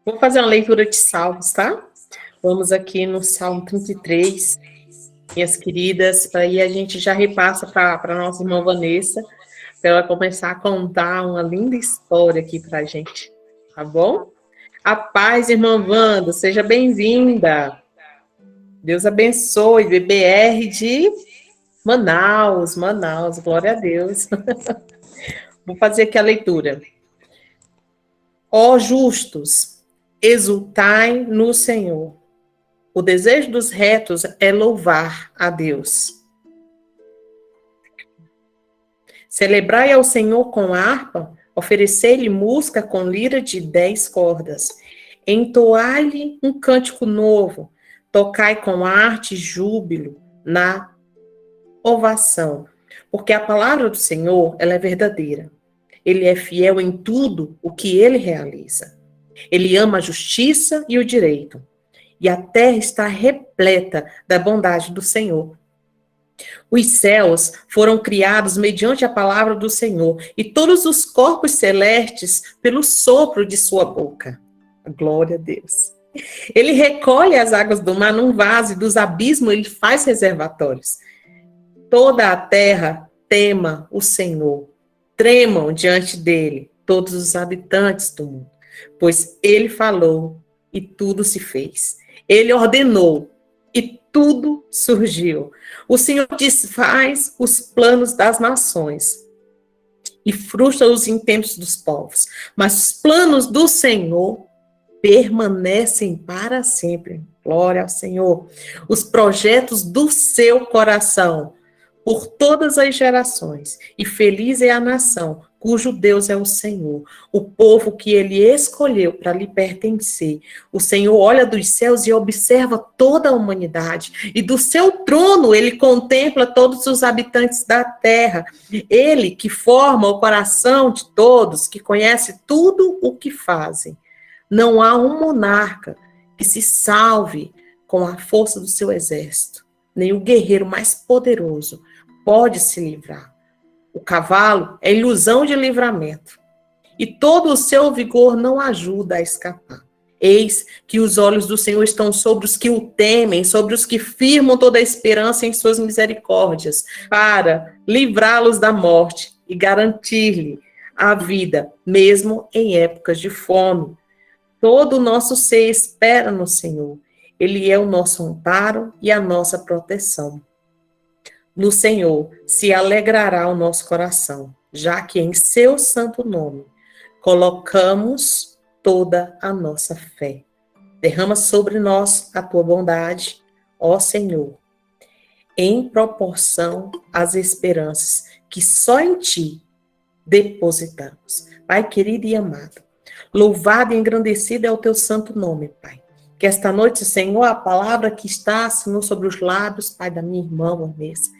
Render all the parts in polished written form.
Vou fazer uma leitura de salmos, tá? Vamos aqui no Salmo 33, minhas queridas, aí a gente já repassa para a nossa irmã Vanessa, para ela começar a contar uma linda história aqui para a gente, tá bom? A paz, irmã Wanda, seja bem-vinda. Deus abençoe, BBR de Manaus, Manaus, glória a Deus. Vou fazer aqui a leitura. Ó justos, exultai no Senhor. O desejo dos retos é louvar a Deus. Celebrai ao Senhor com harpa, oferecei-lhe música com lira de 10 cordas. Entoai-lhe um cântico novo, tocai com arte e júbilo na ovação. Porque a palavra do Senhor, ela é verdadeira. Ele é fiel em tudo o que ele realiza. Ele ama a justiça e o direito. E a terra está repleta da bondade do Senhor. Os céus foram criados mediante a palavra do Senhor, e todos os corpos celestes pelo sopro de sua boca. Glória a Deus. Ele recolhe as águas do mar num vaso, e dos abismos ele faz reservatórios. Toda a terra tema o Senhor, tremam diante dele todos os habitantes do mundo, pois ele falou e tudo se fez. Ele ordenou e tudo surgiu. O Senhor desfaz os planos das nações e frustra os intentos dos povos, mas os planos do Senhor permanecem para sempre. Glória ao Senhor. Os projetos do seu coração por todas as gerações, e feliz é a nação cujo Deus é o Senhor, o povo que ele escolheu para lhe pertencer. O Senhor olha dos céus e observa toda a humanidade, e do seu trono ele contempla todos os habitantes da terra. Ele que forma o coração de todos, que conhece tudo o que fazem. Não há um monarca que se salve com a força do seu exército, nem o guerreiro mais poderoso pode se livrar. O cavalo é ilusão de livramento, e todo o seu vigor não ajuda a escapar. Eis que os olhos do Senhor estão sobre os que o temem, sobre os que firmam toda a esperança em suas misericórdias, para livrá-los da morte e garantir-lhe a vida, mesmo em épocas de fome. Todo o nosso ser espera no Senhor. Ele é o nosso amparo e a nossa proteção. No Senhor se alegrará o nosso coração, já que em seu santo nome colocamos toda a nossa fé. Derrama sobre nós a tua bondade, ó Senhor, em proporção às esperanças que só em ti depositamos. Pai querido e amado, louvado e engrandecido é o teu santo nome, Pai. Que esta noite, Senhor, a palavra que está, Senhor, sobre os lábios, Pai, da minha irmã, Vanessa,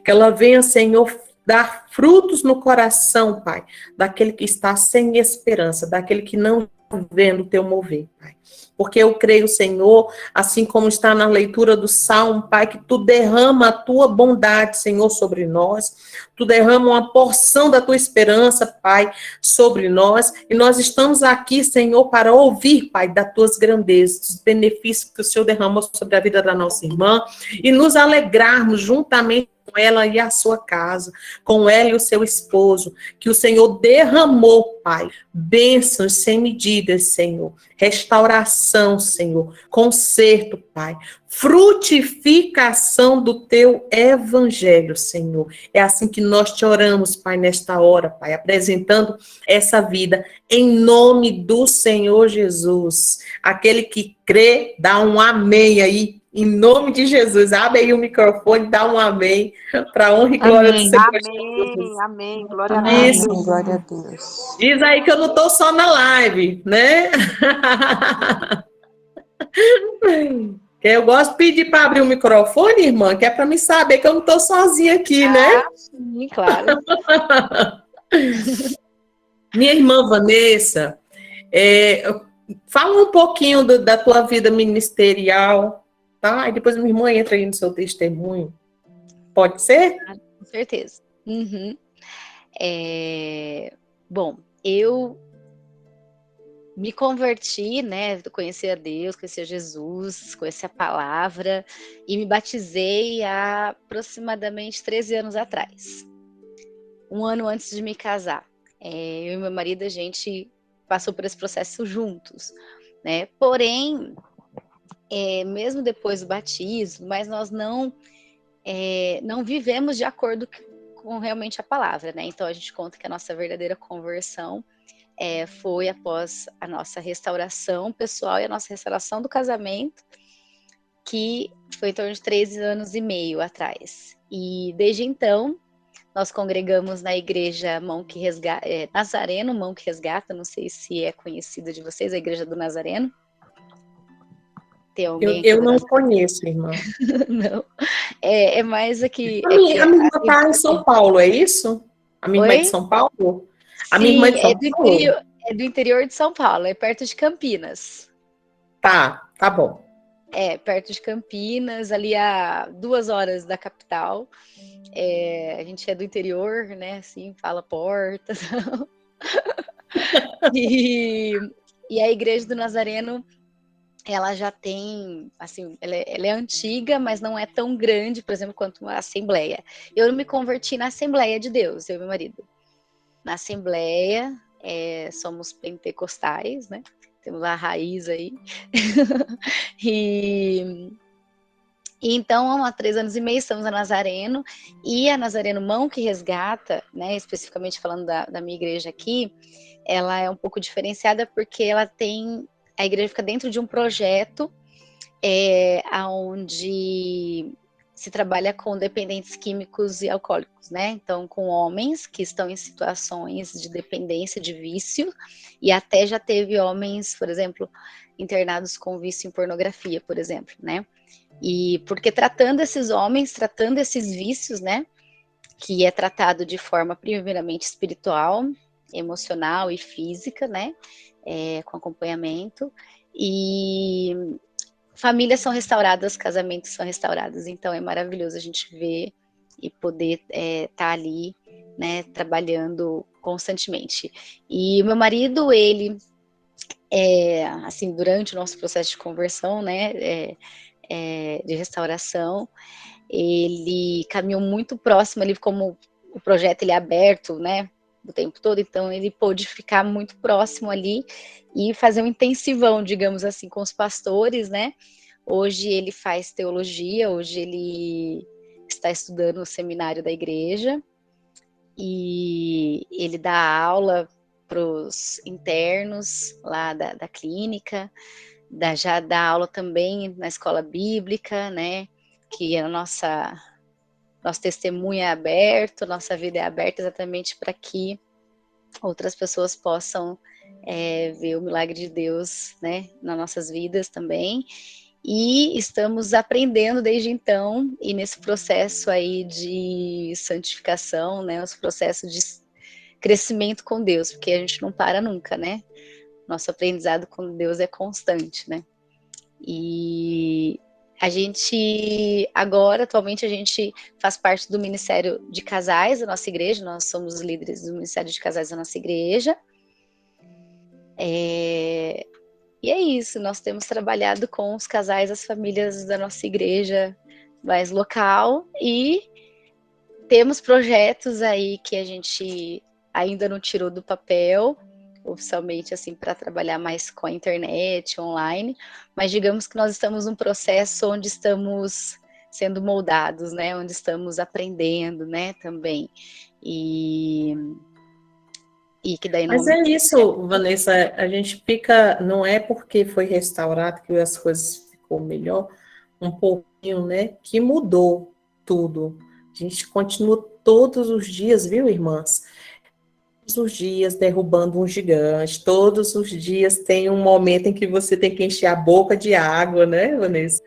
que ela venha, Senhor, dar frutos no coração, Pai, daquele que está sem esperança, daquele que não está vendo o teu mover, Pai. Porque eu creio, Senhor, assim como está na leitura do Salmo, Pai, que tu derrama a tua bondade, Senhor, sobre nós, tu derrama uma porção da tua esperança, Pai, sobre nós, e nós estamos aqui, Senhor, para ouvir, Pai, das tuas grandezas, dos benefícios que o Senhor derramou sobre a vida da nossa irmã, e nos alegrarmos juntamente com ela e a sua casa, com ela e o seu esposo, que o Senhor derramou, Pai, bênçãos sem medidas, Senhor, restauração, Senhor, conserto, Pai, frutificação do teu evangelho, Senhor. É assim que nós te oramos, Pai, nesta hora, Pai, apresentando essa vida em nome do Senhor Jesus. Aquele que crê, dá um amém aí. Em nome de Jesus, abre aí o microfone, dá um amém, para honra e glória do Senhor Jesus. Amém, glória a Isso. Deus. Amém, glória a Deus. Diz aí que eu não estou só na live, né? Eu gosto de pedir para abrir o microfone, irmã, que é para me saber que eu não estou sozinha aqui, né? Sim, claro. Minha irmã Vanessa, fala um pouquinho da tua vida ministerial, tá? E depois minha irmã entra aí no seu testemunho. Pode ser? Com certeza. Uhum. Bom, eu me converti, né? Conheci a Deus, conheci a Jesus, conheci a palavra e me batizei há aproximadamente 13 anos atrás, um ano antes de me casar. Eu e meu marido, a gente passou por esse processo juntos, né? Porém, mesmo depois do batismo, mas nós não vivemos de acordo com realmente a palavra, né? Então a gente conta que a nossa verdadeira conversão foi após a nossa restauração pessoal e a nossa restauração do casamento, que foi em torno de 13 anos e meio atrás. E desde então, nós congregamos na igreja Nazareno, Mão que Resgata, não sei se é conhecida de vocês, a igreja do Nazareno. Tem alguém aqui Eu do não Nazareno? conheço, irmã. Não. É mais aqui. A minha irmã está em São Paulo, é isso? A minha irmã é de Oi? São Paulo? A minha irmã é Sim, de São Paulo? é do interior de São Paulo, é perto de Campinas. Tá bom. Perto de Campinas, ali a 2 horas da capital. A gente é do interior, né? Assim, fala porta. E a igreja do Nazareno, ela já tem, assim, ela é antiga, mas não é tão grande, por exemplo, quanto a Assembleia. Eu me converti na Assembleia de Deus, eu e meu marido. Na Assembleia, somos pentecostais, né? Temos a raiz aí. E então, há 3 anos e meio, estamos a Nazareno, e a Nazareno Mão que Resgata, né, especificamente falando da minha igreja aqui, ela é um pouco diferenciada porque a igreja fica dentro de um projeto onde se trabalha com dependentes químicos e alcoólicos, né? Então, com homens que estão em situações de dependência, de vício, e até já teve homens, por exemplo, internados com vício em pornografia, por exemplo, né? E porque tratando esses homens, tratando esses vícios, né, que é tratado de forma primeiramente espiritual, emocional e física, né, com acompanhamento, e famílias são restauradas, casamentos são restaurados, então é maravilhoso a gente ver e poder estar ali, né, trabalhando constantemente. E o meu marido, ele, assim, durante o nosso processo de conversão, né, de restauração, ele caminhou muito próximo ali, como o projeto ele é aberto, né, o tempo todo, então ele pôde ficar muito próximo ali e fazer um intensivão, digamos assim, com os pastores, né. Hoje ele faz teologia, hoje ele está estudando no seminário da igreja e ele dá aula para os internos lá da clínica, já dá aula também na escola bíblica, né, que a nosso testemunho é aberto, nossa vida é aberta exatamente para que outras pessoas possam ver o milagre de Deus, né, nas nossas vidas também. E estamos aprendendo desde então, e nesse processo aí de santificação, né, os processos de crescimento com Deus, porque a gente não para nunca, né? Nosso aprendizado com Deus é constante, né? E atualmente, a gente faz parte do Ministério de Casais da nossa igreja, nós somos líderes do Ministério de Casais da nossa igreja. E é isso, nós temos trabalhado com os casais, as famílias da nossa igreja mais local, e temos projetos aí que a gente ainda não tirou do papel, oficialmente, assim, para trabalhar mais com a internet, online, mas digamos que nós estamos num processo onde estamos sendo moldados, né, onde estamos aprendendo, né, também, e que daí Mas não... é isso, Vanessa, a gente fica, não é porque foi restaurado que as coisas ficou melhor, um pouquinho, né, que mudou tudo. A gente continua todos os dias, viu, irmãs? Todos os dias derrubando um gigante, todos os dias tem um momento em que você tem que encher a boca de água, né, Vanessa?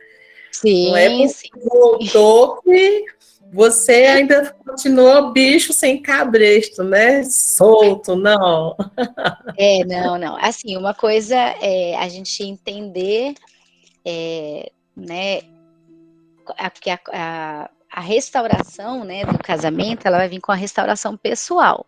Não é Sim, porque sim. voltou que você ainda continua bicho sem cabresto, né? Solto, não. Não, não. Assim, uma coisa é a gente entender, né, porque a restauração, né, do casamento, ela vai vir com a restauração pessoal.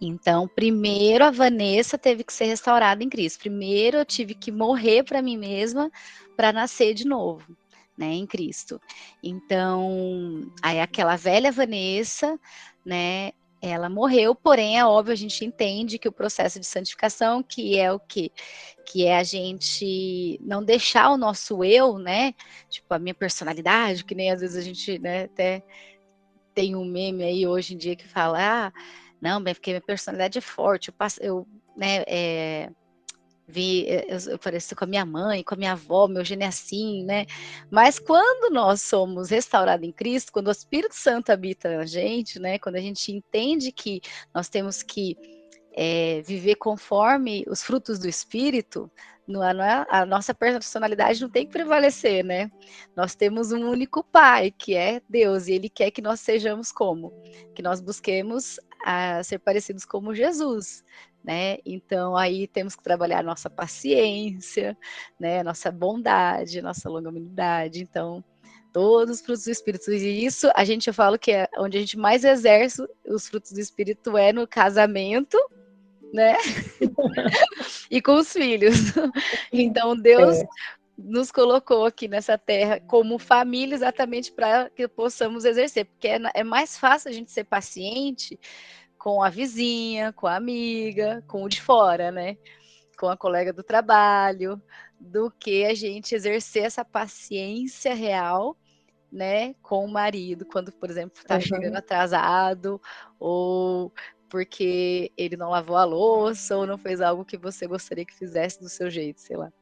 Então, primeiro a Vanessa teve que ser restaurada em Cristo. Primeiro eu tive que morrer para mim mesma para nascer de novo, né, em Cristo. Então, aí aquela velha Vanessa, né, ela morreu, porém é óbvio, a gente entende que o processo de santificação, que é o quê? Que é a gente não deixar o nosso eu, né, tipo a minha personalidade, que nem às vezes a gente, né, até tem um meme aí hoje em dia que fala, não, porque minha personalidade é forte, eu né, eu pareço com a minha mãe, com a minha avó, meu gene é assim, né? Mas quando nós somos restaurados em Cristo, quando o Espírito Santo habita na gente, né? Quando a gente entende que nós temos que viver conforme os frutos do Espírito, a nossa personalidade não tem que prevalecer, né? Nós temos um único Pai, que é Deus, e Ele quer que nós sejamos como? Que nós busquemos a ser parecidos como Jesus, né? Então, aí temos que trabalhar a nossa paciência, né? Nossa bondade, nossa longanimidade. Então, todos os frutos do Espírito. E isso, eu falo que é onde a gente mais exerce os frutos do Espírito é no casamento, né? E com os filhos. Então, Deus nos colocou aqui nessa terra como família exatamente para que possamos exercer, porque é mais fácil a gente ser paciente com a vizinha, com a amiga, com o de fora, né? Com a colega do trabalho, do que a gente exercer essa paciência real, né, com o marido, quando, por exemplo, está chegando atrasado, ou porque ele não lavou a louça, ou não fez algo que você gostaria que fizesse do seu jeito, sei lá.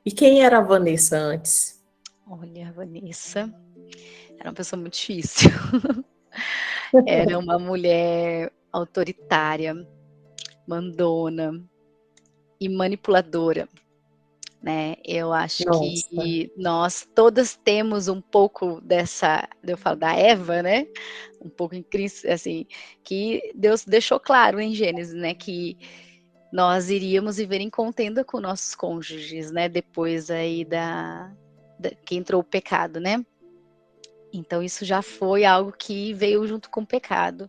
E quem era a Vanessa antes? Olha, a Vanessa era uma pessoa muito difícil. Era uma mulher autoritária, mandona e manipuladora, né? Eu acho Nossa. que nós todas temos um pouco dessa, eu falo da Eva, né? Um pouco em Cristo, assim, que Deus deixou claro em Gênesis, né? Que nós iríamos viver em contenda com nossos cônjuges, né? Depois aí que entrou o pecado, né? Então isso já foi algo que veio junto com o pecado.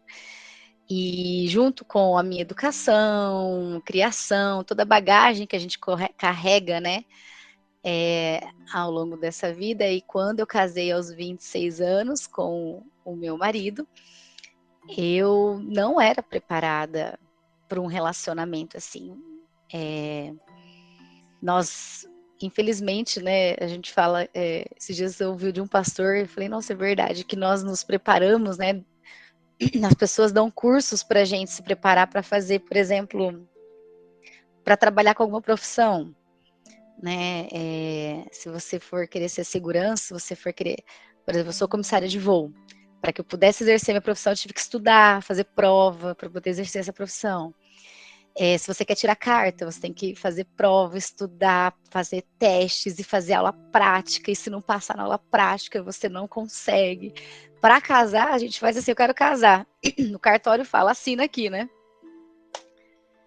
E junto com a minha educação, criação, toda a bagagem que a gente carrega, né? Ao longo dessa vida. E quando eu casei aos 26 anos com o meu marido, eu não era preparada para um relacionamento assim. Nós, infelizmente, né, a gente fala, esses dias eu ouvi de um pastor, eu falei, nossa, é verdade, que nós nos preparamos, né, as pessoas dão cursos para a gente se preparar para fazer, por exemplo, para trabalhar com alguma profissão, né, se você for querer ser segurança, se você for querer, por exemplo, eu sou comissária de voo, para que eu pudesse exercer minha profissão, eu tive que estudar, fazer prova para poder exercer essa profissão. Se você quer tirar carta, você tem que fazer prova, estudar, fazer testes e fazer aula prática. E se não passar na aula prática, você não consegue. Para casar, a gente faz assim: eu quero casar. No cartório fala, assina aqui, né?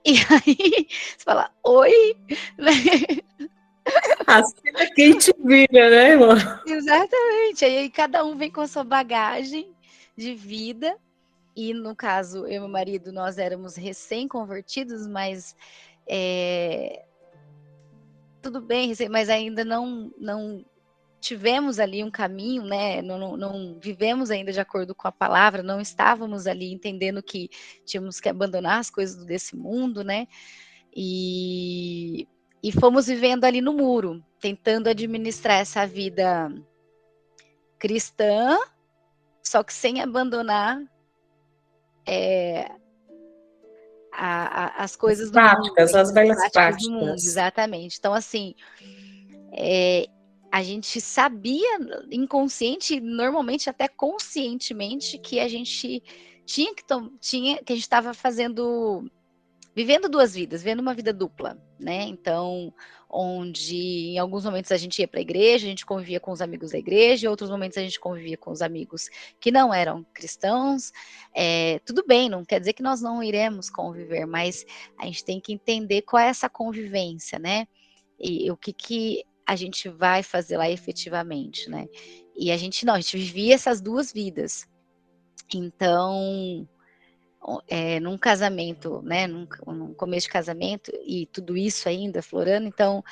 E aí você fala, oi? Assina quem te vira, né, irmão? Exatamente. Aí cada um vem com a sua bagagem de vida. E no caso, eu e meu marido, nós éramos recém-convertidos, mas tudo bem, mas ainda não tivemos ali um caminho, né? Não vivemos ainda de acordo com a palavra, não estávamos ali entendendo que tínhamos que abandonar as coisas desse mundo, né? E fomos vivendo ali no muro, tentando administrar essa vida cristã, só que sem abandonar as coisas do mundo, As as velhas práticas do mundo, práticas. exatamente. Então, assim, a gente sabia inconsciente, normalmente até conscientemente, que a gente que a gente estava vivendo duas vidas, vivendo uma vida dupla, né? Então, onde em alguns momentos a gente ia para a igreja, a gente convivia com os amigos da igreja, em outros momentos a gente convivia com os amigos que não eram cristãos. Tudo bem, não quer dizer que nós não iremos conviver, mas a gente tem que entender qual é essa convivência, né? E o que a gente vai fazer lá efetivamente, né? E a gente vivia essas duas vidas. Então, num casamento, né, num começo de casamento, e tudo isso ainda florando, então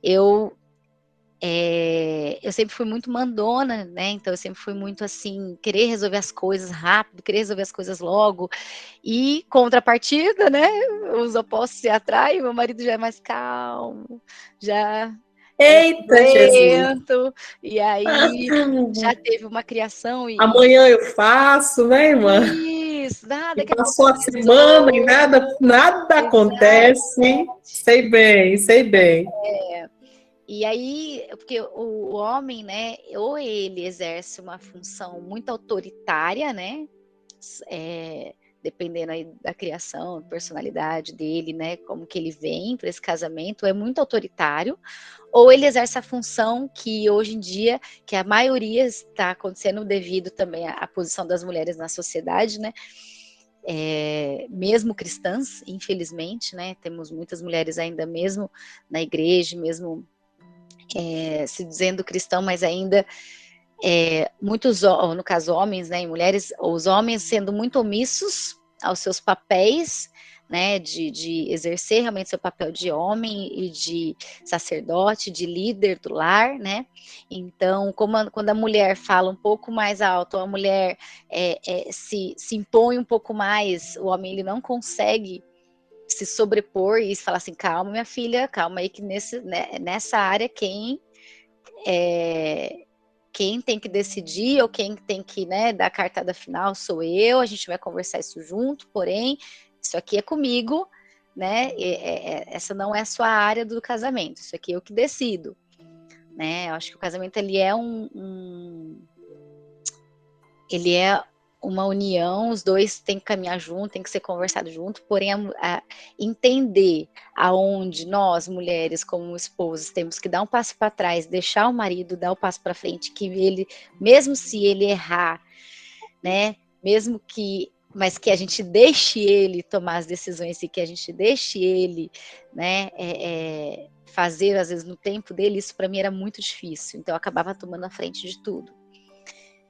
eu sempre fui muito mandona, né? Então eu sempre fui muito assim, querer resolver as coisas rápido, querer resolver as coisas logo. E contrapartida, né? Os opostos se atraem, meu marido já é mais calmo, já é mais Eita, Jesus! lento, e aí já teve uma criação Amanhã eu faço, né, irmã? isso, E daqui a pouco passou a semana e resolve. nada Exato. acontece. Sei bem, sei bem. E aí, porque o homem, né, ou ele exerce uma função muito autoritária, né, dependendo aí da criação, personalidade dele, né, como que ele vem para esse casamento, é muito autoritário, ou ele exerce a função que hoje em dia, que a maioria está acontecendo devido também à posição das mulheres na sociedade, né, mesmo cristãs, infelizmente, né, temos muitas mulheres ainda mesmo na igreja, mesmo se dizendo cristão, mas ainda muitos, no caso homens, né, e mulheres, os homens sendo muito omissos aos seus papéis, né, de exercer realmente seu papel de homem e de sacerdote, de líder do lar, né, então quando a mulher fala um pouco mais alto, a mulher se impõe um pouco mais, o homem ele não consegue se sobrepor e falar assim, calma minha filha, calma aí que nessa área quem tem que decidir ou quem tem que, né, dar a cartada final sou eu, a gente vai conversar isso junto, porém, isso aqui é comigo, né, essa não é a sua área do casamento, isso aqui é eu que decido, né, eu acho que o casamento ele é ele é uma união, os dois têm que caminhar junto, tem que ser conversado junto, porém entender aonde nós, mulheres, como esposas, temos que dar um passo para trás, deixar o marido dar o passo para frente, que ele, mesmo se ele errar, né, mas que a gente deixe ele tomar as decisões e que a gente deixe ele, né, fazer às vezes no tempo dele, isso para mim era muito difícil, então eu acabava tomando a frente de tudo.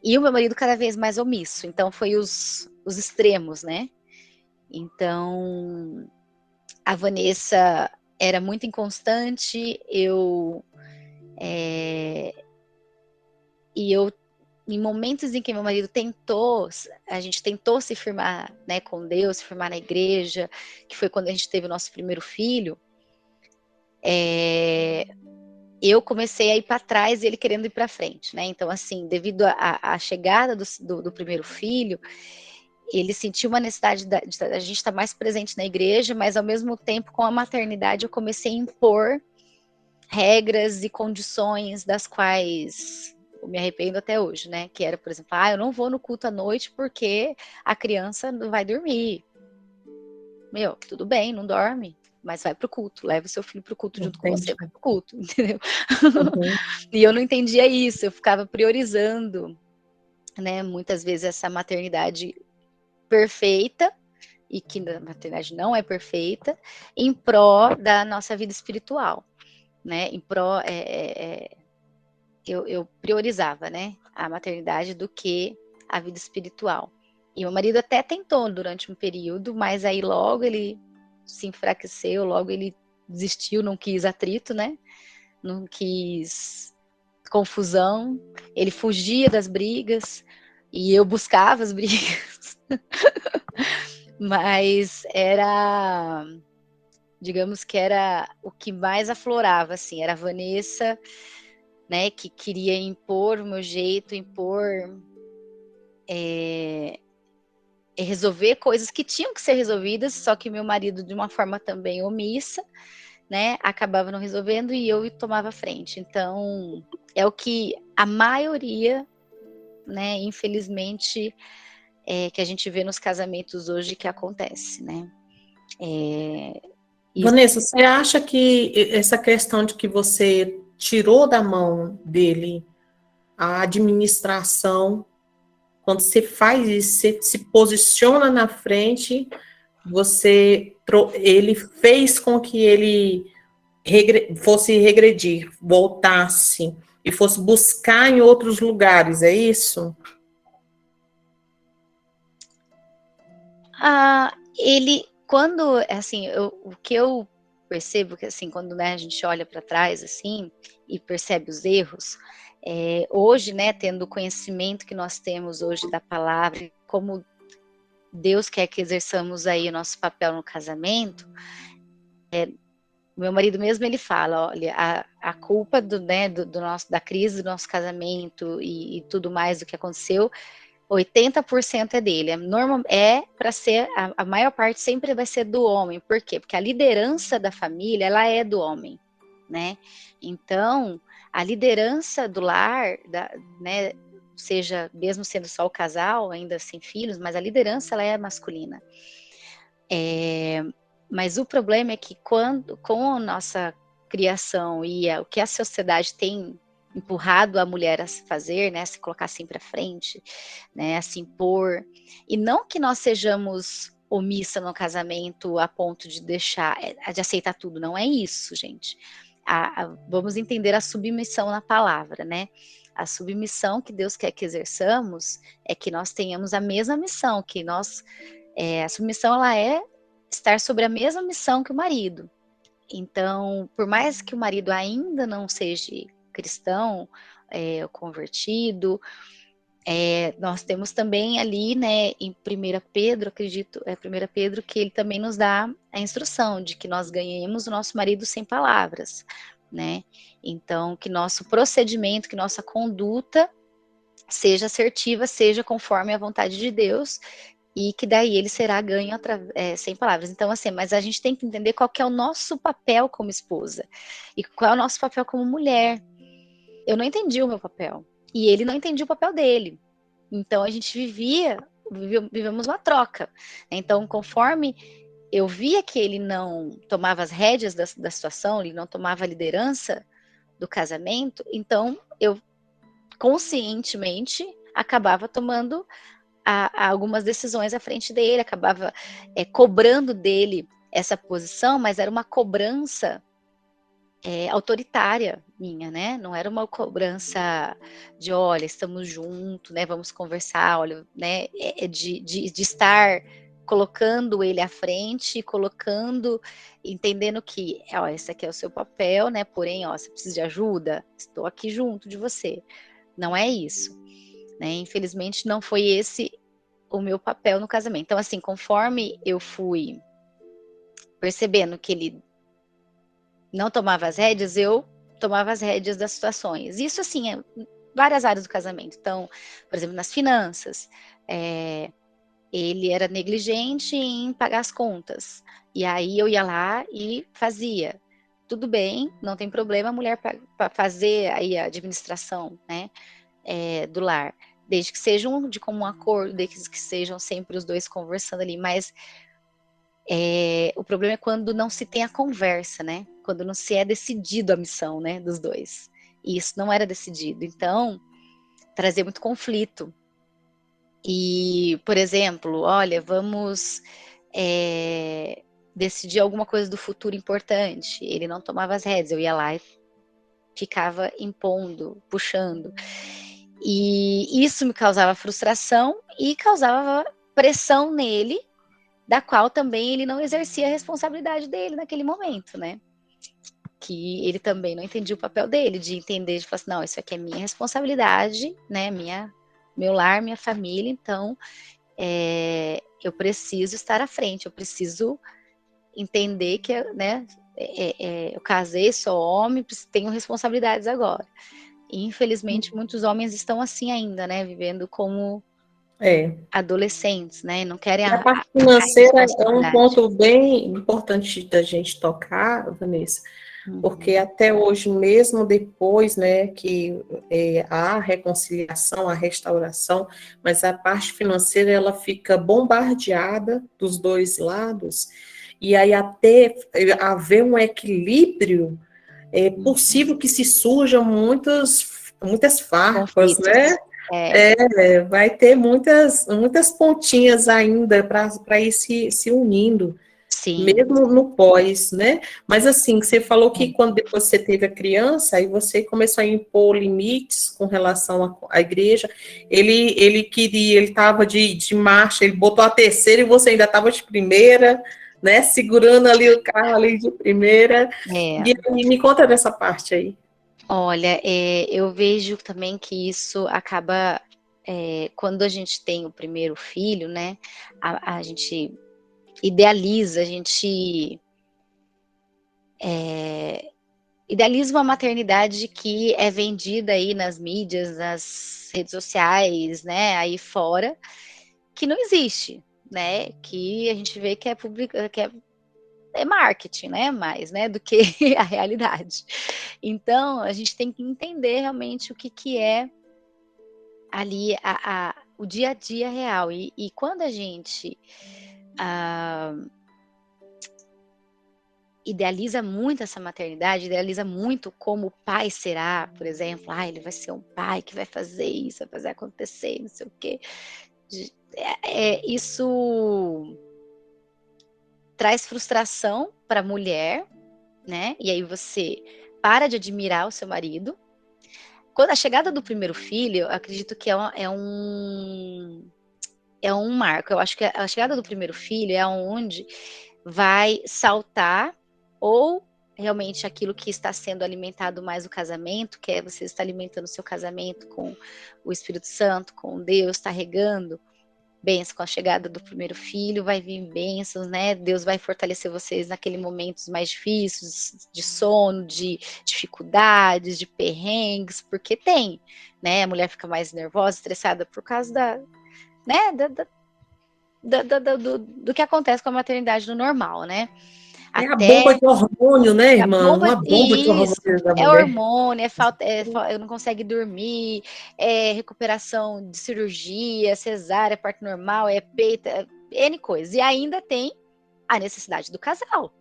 E o meu marido cada vez mais omisso, então foi os extremos, né? Então, a Vanessa era muito inconstante, em momentos em que meu marido a gente tentou se firmar, né, com Deus, se firmar na igreja, que foi quando a gente teve o nosso primeiro filho, eu comecei a ir para trás e ele querendo ir para frente, né? Então, assim, devido à chegada do primeiro filho, ele sentiu uma necessidade de a gente estar mais presente na igreja, mas ao mesmo tempo, com a maternidade, eu comecei a impor regras e condições das quais eu me arrependo até hoje, né? Que era, por exemplo, eu não vou no culto à noite porque a criança não vai dormir. Meu, tudo bem, não dorme, mas vai pro culto, leva o seu filho pro culto junto com você, vai pro culto, entendeu? Uhum. E eu não entendia isso, eu ficava priorizando, né, muitas vezes essa maternidade perfeita, e que a maternidade não é perfeita, em pró da nossa vida espiritual, né, em pró, eu priorizava, né, a maternidade do que a vida espiritual. E meu marido até tentou durante um período, mas aí logo ele se enfraqueceu, logo ele desistiu, não quis atrito, né, não quis confusão, ele fugia das brigas e eu buscava as brigas, mas digamos que era o que mais aflorava, assim, era a Vanessa, né, que queria impor o meu jeito, resolver coisas que tinham que ser resolvidas, só que meu marido, de uma forma também omissa, né, acabava não resolvendo e eu tomava frente. Então, é o que a maioria, né, infelizmente, que a gente vê nos casamentos hoje que acontece, né. Vanessa, você acha que essa questão de que você tirou da mão dele a administração, quando você faz isso, você se posiciona na frente, ele fez com que ele fosse regredir, voltasse e fosse buscar em outros lugares, é isso? Ele, quando, assim, o que eu percebo que, assim, quando, né, a gente olha para trás, assim, e percebe os erros, hoje, né, tendo o conhecimento que nós temos hoje da palavra, como Deus quer que exerçamos aí o nosso papel no casamento, meu marido mesmo, ele fala, olha, a culpa da crise do nosso casamento e tudo mais do que aconteceu, 80% é dele. Para ser, a maior parte sempre vai ser do homem. Por quê? Porque a liderança da família, ela é do homem, né? Então, a liderança do lar, né, seja mesmo sendo só o casal, ainda sem filhos, mas a liderança, ela é masculina. Mas o problema é que com a nossa criação e o que a sociedade tem empurrado a mulher a se fazer, né, a se colocar assim para frente, né, a se impor, e não que nós sejamos omissa no casamento a ponto de de aceitar tudo, não é isso, gente. Vamos entender a submissão na palavra, né? A submissão que Deus quer que exerçamos é que nós tenhamos a mesma missão, que a submissão, ela é estar sobre a mesma missão que o marido. Então, por mais que o marido ainda não seja cristão, convertido, nós temos também ali, né, em 1 Pedro, acredito, 1 Pedro, que ele também nos dá a instrução de que nós ganhemos o nosso marido sem palavras, né? Então, que nosso procedimento, que nossa conduta seja assertiva, seja conforme a vontade de Deus, e que daí ele será ganho sem palavras. Então, assim, mas a gente tem que entender qual que é o nosso papel como esposa, e qual é o nosso papel como mulher. Eu não entendi o meu papel, e ele não entendia o papel dele. Então, a gente vivemos uma troca. Então, conforme eu via que ele não tomava as rédeas da situação, ele não tomava a liderança do casamento, então eu conscientemente acabava tomando algumas decisões à frente dele, acabava cobrando dele essa posição, mas era uma cobrança autoritária minha, né? Não era uma cobrança de, olha, estamos juntos, né? Vamos conversar, olha, né? De estar colocando ele à frente, entendendo que, ó, esse aqui é o seu papel, né? Porém, ó, você precisa de ajuda, estou aqui junto de você. Não é isso, né? Infelizmente, não foi esse o meu papel no casamento. Então, assim, conforme eu fui percebendo que ele não tomava as rédeas, eu tomava as rédeas das situações. Isso, assim, várias áreas do casamento. Então, por exemplo, nas finanças, ele era negligente em pagar as contas. E aí eu ia lá e fazia. Tudo bem, não tem problema a mulher para fazer aí a administração, né, do lar. Desde que sejam de comum acordo, desde que sejam sempre os dois conversando ali. Mas o problema é quando não se tem a conversa, né? Quando não se é decidido a missão, né, dos dois. E isso não era decidido. Então, trazia muito conflito. E, por exemplo, olha, vamos decidir alguma coisa do futuro importante. Ele não tomava as rédeas, eu ia lá e ficava impondo, puxando. E isso me causava frustração e causava pressão nele, da qual também ele não exercia a responsabilidade dele naquele momento, né? Que ele também não entendia o papel dele, de entender, de falar assim, não, isso aqui é minha responsabilidade, né? Meu lar, minha família, então eu preciso estar à frente, eu preciso entender que, né, eu casei, sou homem, tenho responsabilidades agora. E, infelizmente, muitos homens estão assim ainda, né, vivendo como adolescentes, né, não querem a parte a financeira é um responsabilidade. ponto bem importante da gente tocar, Vanessa, porque até hoje, mesmo depois, né, que há a reconciliação, a restauração, mas a parte financeira, ela fica bombardeada dos dois lados, e aí até haver um equilíbrio, é possível que se surjam muitas farpas, Conflitos. né? Vai ter muitas pontinhas ainda para ir se unindo. Sim. mesmo no pós, né? Mas assim, você falou que quando depois você teve a criança, aí você começou a impor limites com relação à igreja. Ele queria, ele estava de marcha, ele botou a terceira e você ainda estava de primeira, né? Segurando ali o carro ali de primeira. É. E aí, me conta dessa parte aí. Olha, eu vejo também que isso acaba, quando a gente tem o primeiro filho, né, a gente idealiza, a gente idealiza uma maternidade que é vendida aí nas mídias, nas redes sociais, né, aí fora, que não existe, né, que a gente vê que é publica, que é marketing, né, mais, né, do que a realidade. Então, a gente tem que entender realmente o que que é ali o dia a dia real. E quando a gente idealiza muito essa maternidade, idealiza muito como o pai será, por exemplo, ele vai ser um pai que vai fazer isso, vai fazer acontecer, não sei o quê. Isso traz frustração para a mulher, né? E aí você para de admirar o seu marido. Quando a chegada do primeiro filho, eu acredito que é um marco. Eu acho que a chegada do primeiro filho é onde vai saltar ou realmente aquilo que está sendo alimentado mais o casamento, que é você está alimentando o seu casamento com o Espírito Santo, com Deus, está regando bênção com a chegada do primeiro filho, vai vir bênçãos, né? Deus vai fortalecer vocês naqueles momentos mais difíceis, de sono, de dificuldades, de perrengues, porque tem, né? A mulher fica mais nervosa, estressada por causa né, do que acontece com a maternidade no normal, né? É a bomba Até de hormônio, né, a irmã? bomba, Uma bomba de isso, hormônio da é mulher. hormônio, eu não consegue dormir, é recuperação de cirurgia, cesárea, parto normal, é peito, N coisas. E ainda tem a necessidade do casal,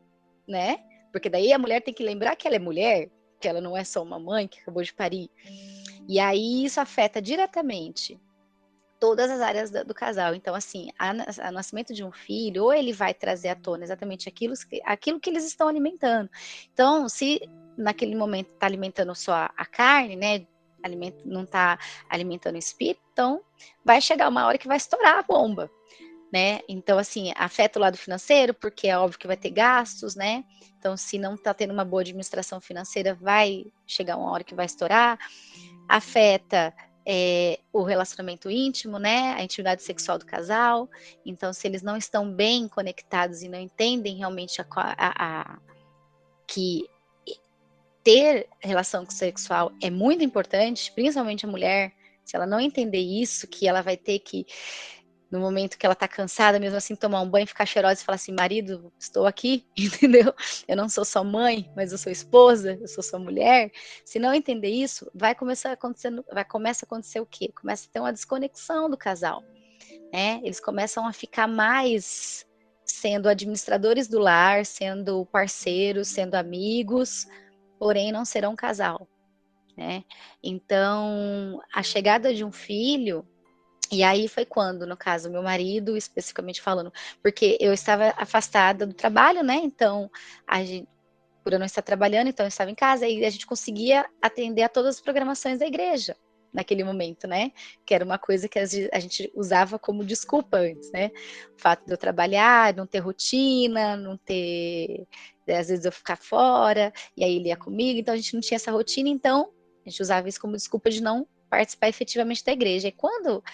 né? Porque daí a mulher tem que lembrar que ela é mulher, que ela não é só uma mãe que acabou de parir. E aí isso afeta diretamente todas as áreas do casal. Então, assim, a nascimento de um filho, ou ele vai trazer à tona exatamente aquilo que eles estão alimentando. Então, se naquele momento está alimentando só a carne, né? Não está alimentando o espírito, então vai chegar uma hora que vai estourar a bomba, né? Então, assim, afeta o lado financeiro, porque é óbvio que vai ter gastos, né? Então, se não está tendo uma boa administração financeira, vai chegar uma hora que vai estourar. Afeta o relacionamento íntimo, né? A intimidade sexual do casal. Então, se eles não estão bem conectados e não entendem realmente que ter relação sexual é muito importante, principalmente a mulher, se ela não entender isso, que ela vai ter que, no momento que ela tá cansada, mesmo assim, tomar um banho, ficar cheirosa e falar assim, marido, estou aqui, entendeu? Eu não sou só mãe, mas eu sou esposa, eu sou sua mulher. Se não entender isso, vai começar a acontecer o quê? Começa a ter uma desconexão do casal, né? Eles começam a ficar mais sendo administradores do lar, sendo parceiros, sendo amigos, porém não serão um casal, né? Então, a chegada de um filho, e aí foi quando, no caso, meu marido, especificamente falando, porque eu estava afastada do trabalho, né? Então, por eu não estar trabalhando, então eu estava em casa e a gente conseguia atender a todas as programações da igreja naquele momento, né? Que era uma coisa que a gente usava como desculpa antes, né? O fato de eu trabalhar, não ter rotina, não ter, às vezes eu ficar fora, e aí ele ia comigo, então a gente não tinha essa rotina, então a gente usava isso como desculpa de não participar efetivamente da igreja. E quando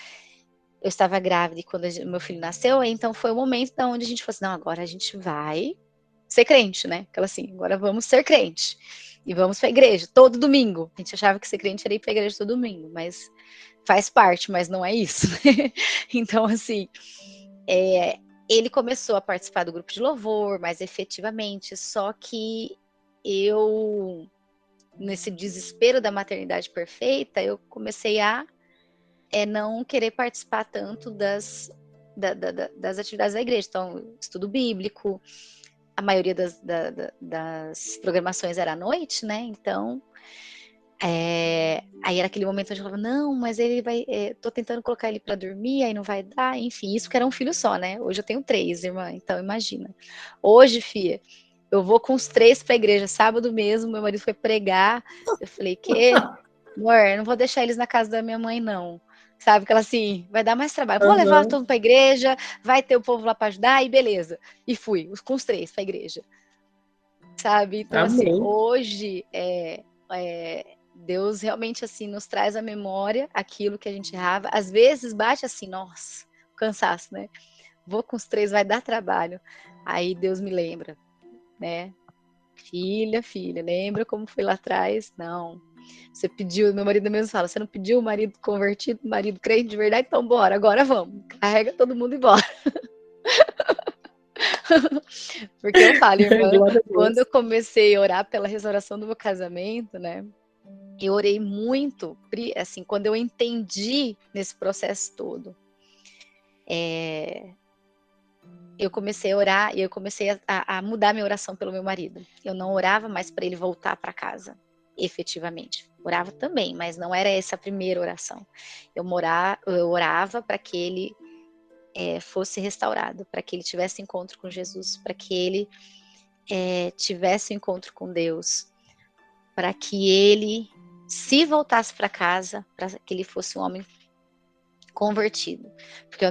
eu estava grávida e quando meu filho nasceu, então foi o momento da onde a gente falou assim, não, agora a gente vai ser crente, né? Aquela assim, agora vamos ser crente. E vamos para a igreja todo domingo. A gente achava que ser crente era ir para a igreja todo domingo, mas faz parte, mas não é isso. Né? Então, assim, ele começou a participar do grupo de louvor, mais efetivamente, só que eu, nesse desespero da maternidade perfeita, eu comecei a não querer participar tanto das atividades da igreja. Então, estudo bíblico, a maioria das programações era à noite, né? Então, Aí era aquele momento onde eu falava, não, mas ele vai, tô tentando colocar ele para dormir, aí não vai dar, enfim, isso que era um filho só, né? Hoje eu tenho 3, irmã, então imagina. Hoje, filha, eu vou com os 3 pra igreja, sábado mesmo, meu marido foi pregar, eu falei, amor, eu não vou deixar eles na casa da minha mãe, não. Sabe, aquela assim, vai dar mais trabalho. Vou levar todo mundo pra igreja, vai ter o povo lá para ajudar, e beleza. E fui, com os 3 pra igreja. Sabe? Então, assim, Amém. hoje, Deus realmente, assim, nos traz à memória aquilo que a gente errava. Às vezes bate assim, nossa, cansaço, né? Vou com os 3, vai dar trabalho. Aí Deus me lembra, né? Filha, lembra como foi lá atrás? Não. Você pediu, meu marido mesmo fala, você não pediu o marido convertido, marido crente de verdade? Então bora, agora vamos. Carrega todo mundo embora. Porque eu falo, irmã, Glória a quando eu Deus. comecei a orar pela restauração do meu casamento, né? Eu orei muito, assim, quando eu entendi nesse processo todo. Eu comecei a orar e eu comecei a mudar minha oração pelo meu marido. Eu não orava mais para ele voltar para casa, efetivamente. Orava também, mas não era essa a primeira oração. Eu orava para que ele fosse restaurado, para que ele tivesse encontro com Jesus, para que ele tivesse encontro com Deus, para que ele, se voltasse para casa, para que ele fosse um homem convertido. Porque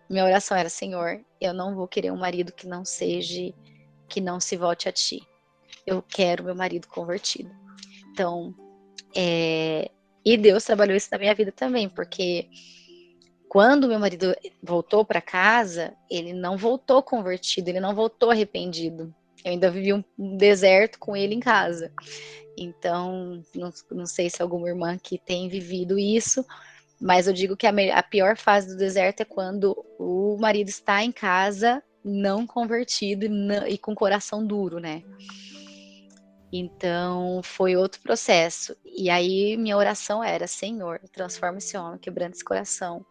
minha oração era, Senhor, eu não vou querer um marido que não se volte a ti. Eu quero meu marido convertido. Então, e Deus trabalhou isso na minha vida também, porque quando meu marido voltou para casa, ele não voltou convertido, ele não voltou arrependido. Eu ainda vivi um deserto com ele em casa. Então, não sei se alguma irmã que tem vivido isso, mas eu digo que a pior fase do deserto é quando o marido está em casa, não convertido e com coração duro, né? Então, foi outro processo. E aí, minha oração era, Senhor, transforma esse homem, quebrando esse coração.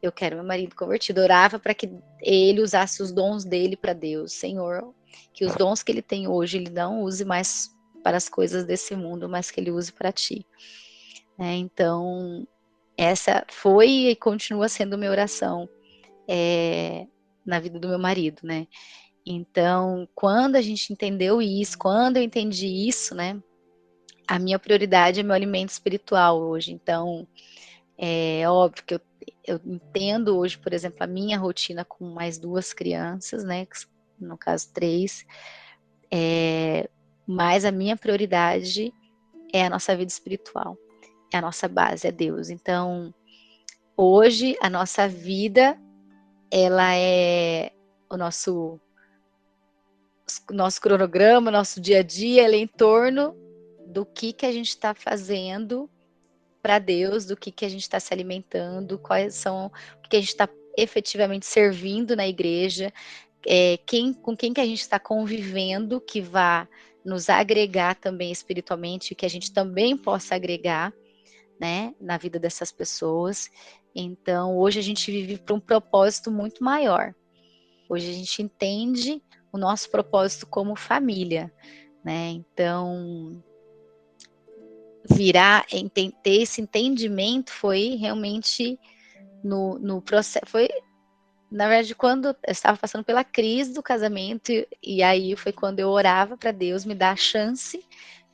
Eu quero meu marido convertido. Orava para que ele usasse os dons dele para Deus. Senhor, que os dons que ele tem hoje, ele não use mais para as coisas desse mundo, mas que ele use para ti. Então, essa foi e continua sendo minha oração na vida do meu marido, né? Então, quando a gente entendeu isso, quando eu entendi isso, né? A minha prioridade é meu alimento espiritual hoje. Então, é óbvio que eu entendo hoje, por exemplo, a minha rotina com mais 2 crianças, né? No caso 3. Mas a minha prioridade é a nossa vida espiritual. É a nossa base, é Deus. Então, hoje, a nossa vida, ela é o nosso cronograma, nosso dia a dia, ela é em torno do que a gente está fazendo para Deus, do que a gente está se alimentando, quais são, o que a gente está efetivamente servindo na igreja, com quem que a gente está convivendo, que vá nos agregar também espiritualmente, que a gente também possa agregar, né, na vida dessas pessoas. Então, hoje a gente vive para um propósito muito maior. Hoje a gente entende o nosso propósito como família, né? Então, ter esse entendimento foi realmente no processo, foi na verdade quando eu estava passando pela crise do casamento e aí foi quando eu orava para Deus me dar a chance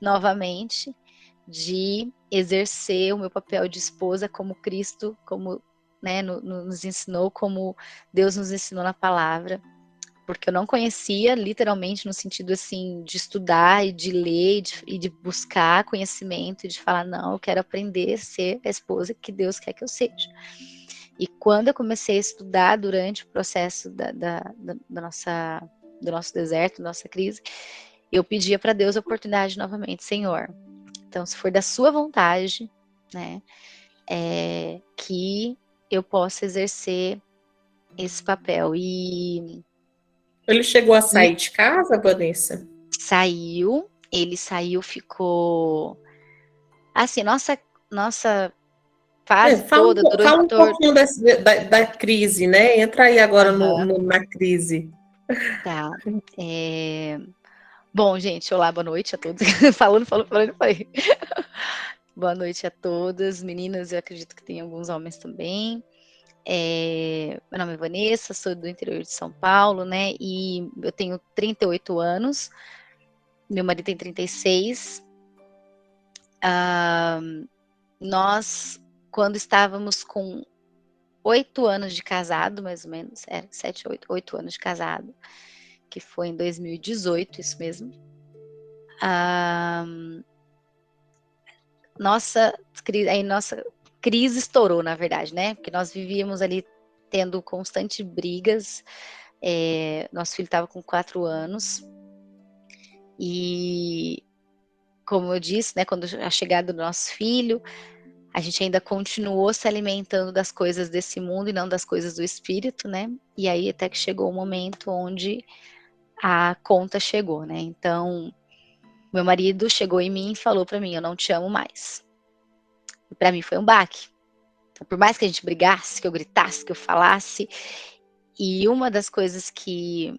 novamente de exercer o meu papel de esposa como Cristo, como, né, nos ensinou, como Deus nos ensinou na palavra, porque eu não conhecia literalmente no sentido assim de estudar e de ler e de buscar conhecimento e de falar, não, eu quero aprender a ser a esposa que Deus quer que eu seja. E quando eu comecei a estudar durante o processo do nosso deserto, da nossa crise, eu pedia para Deus a oportunidade novamente, Senhor, então se for da sua vontade, né, que eu possa exercer esse papel. E Ele chegou a sair de casa, Vanessa? ele saiu, ficou assim, nossa fase toda durou em Fala um torno. pouquinho da crise, né? Entra aí agora Aham, na crise. tá. Bom, gente, olá, boa noite a todos. Falando. Falei. Boa noite a todas, meninas, eu acredito que tem alguns homens também. Meu nome é Vanessa, sou do interior de São Paulo, né? E eu tenho 38 anos, meu marido tem 36. Nós, quando estávamos com 8 anos de casado, mais ou menos, 7, 8 anos de casado, que foi em 2018, isso mesmo. Nossa crise estourou, na verdade, né? Porque nós vivíamos ali tendo constantes brigas. Nosso filho estava com 4 anos. E, como eu disse, né, quando a chegada do nosso filho, a gente ainda continuou se alimentando das coisas desse mundo e não das coisas do espírito, né? E aí até que chegou o momento onde a conta chegou, né? Então, meu marido chegou em mim e falou para mim: eu não te amo mais. E para mim foi um baque. Então, por mais que a gente brigasse, que eu gritasse, que eu falasse, e uma das coisas que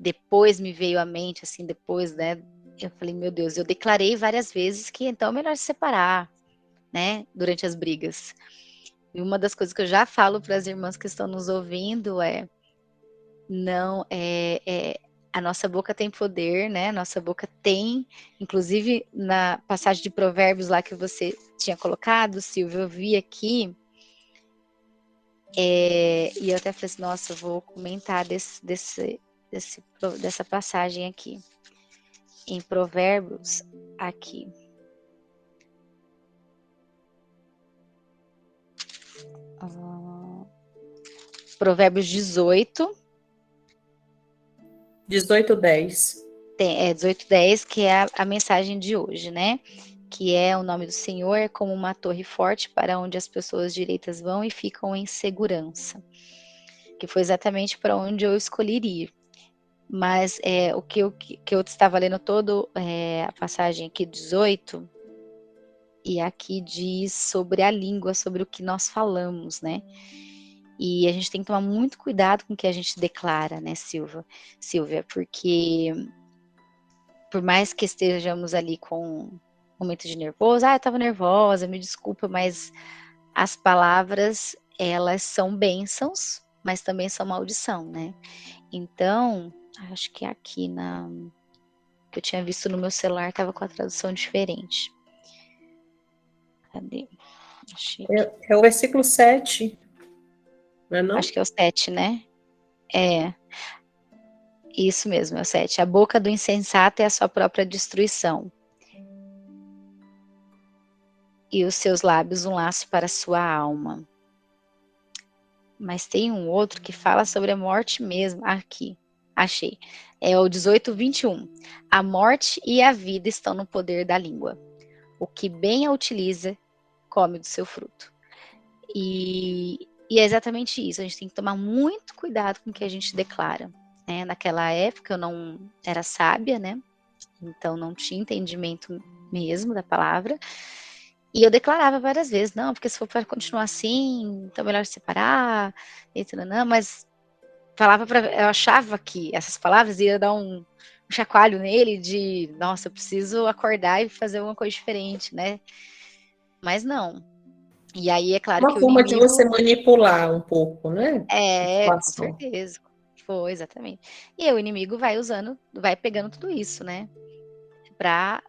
depois me veio à mente, assim, depois, né, eu falei, meu Deus, eu declarei várias vezes que então é melhor se separar, né, durante as brigas. E uma das coisas que eu já falo para as irmãs que estão nos ouvindo não, a nossa boca tem poder, né, a nossa boca tem, inclusive na passagem de Provérbios lá que você tinha colocado, Silvia, eu vi aqui, e eu até falei assim, nossa, eu vou comentar dessa passagem aqui. Em Provérbios, aqui. Provérbios 18. 18:10. 18:10, que é a mensagem de hoje, né? Que é o nome do Senhor é como uma torre forte para onde as pessoas direitas vão e ficam em segurança. Que foi exatamente para onde eu escolhi ir. Mas o que eu estava lendo todo a passagem aqui 18, e aqui diz sobre a língua, sobre o que nós falamos, né? E a gente tem que tomar muito cuidado com o que a gente declara, né, Silvia, porque por mais que estejamos ali com um momento de nervoso, eu estava nervosa, me desculpa, mas as palavras, elas são bênçãos, mas também são maldição, né? Então, acho que aqui que eu tinha visto no meu celular estava com a tradução diferente. Cadê? Achei aqui. É o versículo 7, não é não? Acho que é o 7, né? Isso mesmo, é o 7. A boca do insensato é a sua própria destruição. E os seus lábios um laço para a sua alma. Mas tem um outro que fala sobre a morte mesmo. Aqui, achei. É o 18:21. A morte e a vida estão no poder da língua. O que bem a utiliza, come do seu fruto. E é exatamente isso. A gente tem que tomar muito cuidado com o que a gente declara. Né? Naquela época eu não era sábia, né? Então não tinha entendimento mesmo da palavra. E eu declarava várias vezes, não, porque se for para continuar assim, então é melhor separar, não, mas eu achava que essas palavras iam dar um chacoalho nele de, nossa, eu preciso acordar e fazer uma coisa diferente, né? Mas não. E aí é claro que Uma o forma de inimigo você manipular um pouco, né? A com situação. certeza. Foi, exatamente. E aí o inimigo vai usando, vai pegando tudo isso, né? Pra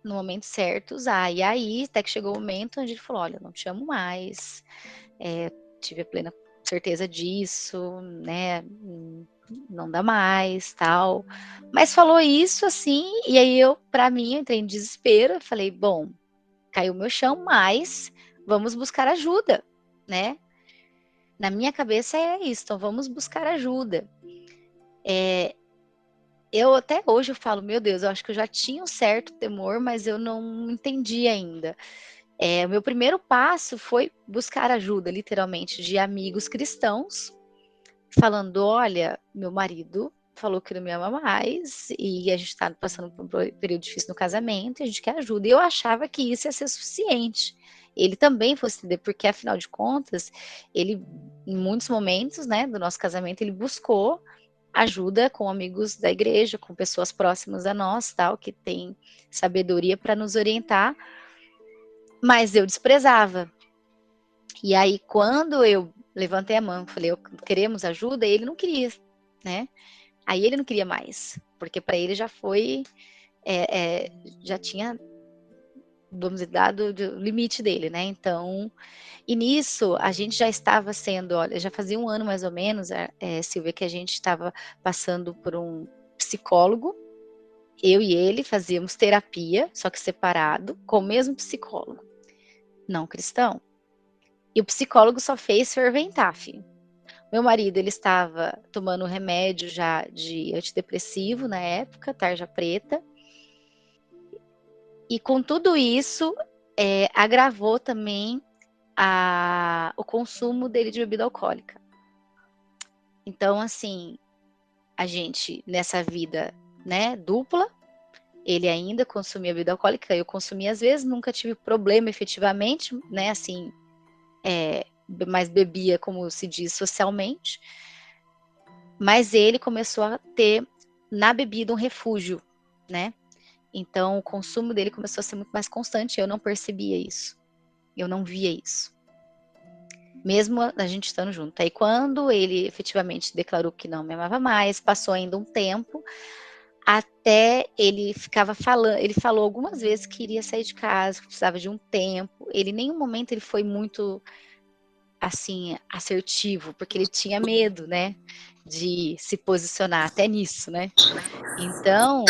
no momento certo usar. E aí, até que chegou o momento onde ele falou: olha, eu não te amo mais, tive a plena certeza disso, né? Não dá mais, tal. Mas falou isso assim, e aí para mim, eu entrei em desespero. Falei: bom, caiu meu chão, mas vamos buscar ajuda, né? Na minha cabeça é isso, então vamos buscar ajuda. Eu até hoje eu falo, meu Deus, eu acho que eu já tinha um certo temor, mas eu não entendi ainda. O meu primeiro passo foi buscar ajuda, literalmente, de amigos cristãos, falando: olha, meu marido falou que não me ama mais, e a gente está passando por um período difícil no casamento, e a gente quer ajuda. E eu achava que isso ia ser suficiente. Ele também fosse entender, porque afinal de contas, ele, em muitos momentos, né, do nosso casamento, ele buscou ajuda com amigos da igreja, com pessoas próximas a nós, tal, que tem sabedoria para nos orientar, mas eu desprezava. E aí, quando eu levantei a mão, falei, queremos ajuda, ele não queria, né? Aí ele não queria mais, porque para ele já foi, já tinha, vamos dizer, dado o limite dele, né? Então, e nisso a gente já estava sendo, olha, já fazia um ano mais ou menos, Silvia, que a gente estava passando por um psicólogo. Eu e ele fazíamos terapia, só que separado, com o mesmo psicólogo, não cristão. E o psicólogo só fez ferventar, filho. Meu marido, ele estava tomando remédio já de antidepressivo na época, tarja preta. E com tudo isso, agravou também o consumo dele de bebida alcoólica. Então, assim, a gente, nessa vida, né, dupla, ele ainda consumia bebida alcoólica, eu consumia às vezes, nunca tive problema efetivamente, né, assim, mas bebia, como se diz, socialmente. Mas ele começou a ter, na bebida, um refúgio, né? Então, o consumo dele começou a ser muito mais constante, eu não percebia isso, eu não via isso. Mesmo a gente estando junto. Aí, quando ele efetivamente declarou que não me amava mais, passou ainda um tempo, até ele ficava falando, ele falou algumas vezes que iria sair de casa, que precisava de um tempo. Ele, em nenhum momento, ele foi muito, assim, assertivo, porque ele tinha medo, né, de se posicionar até nisso, né. Então,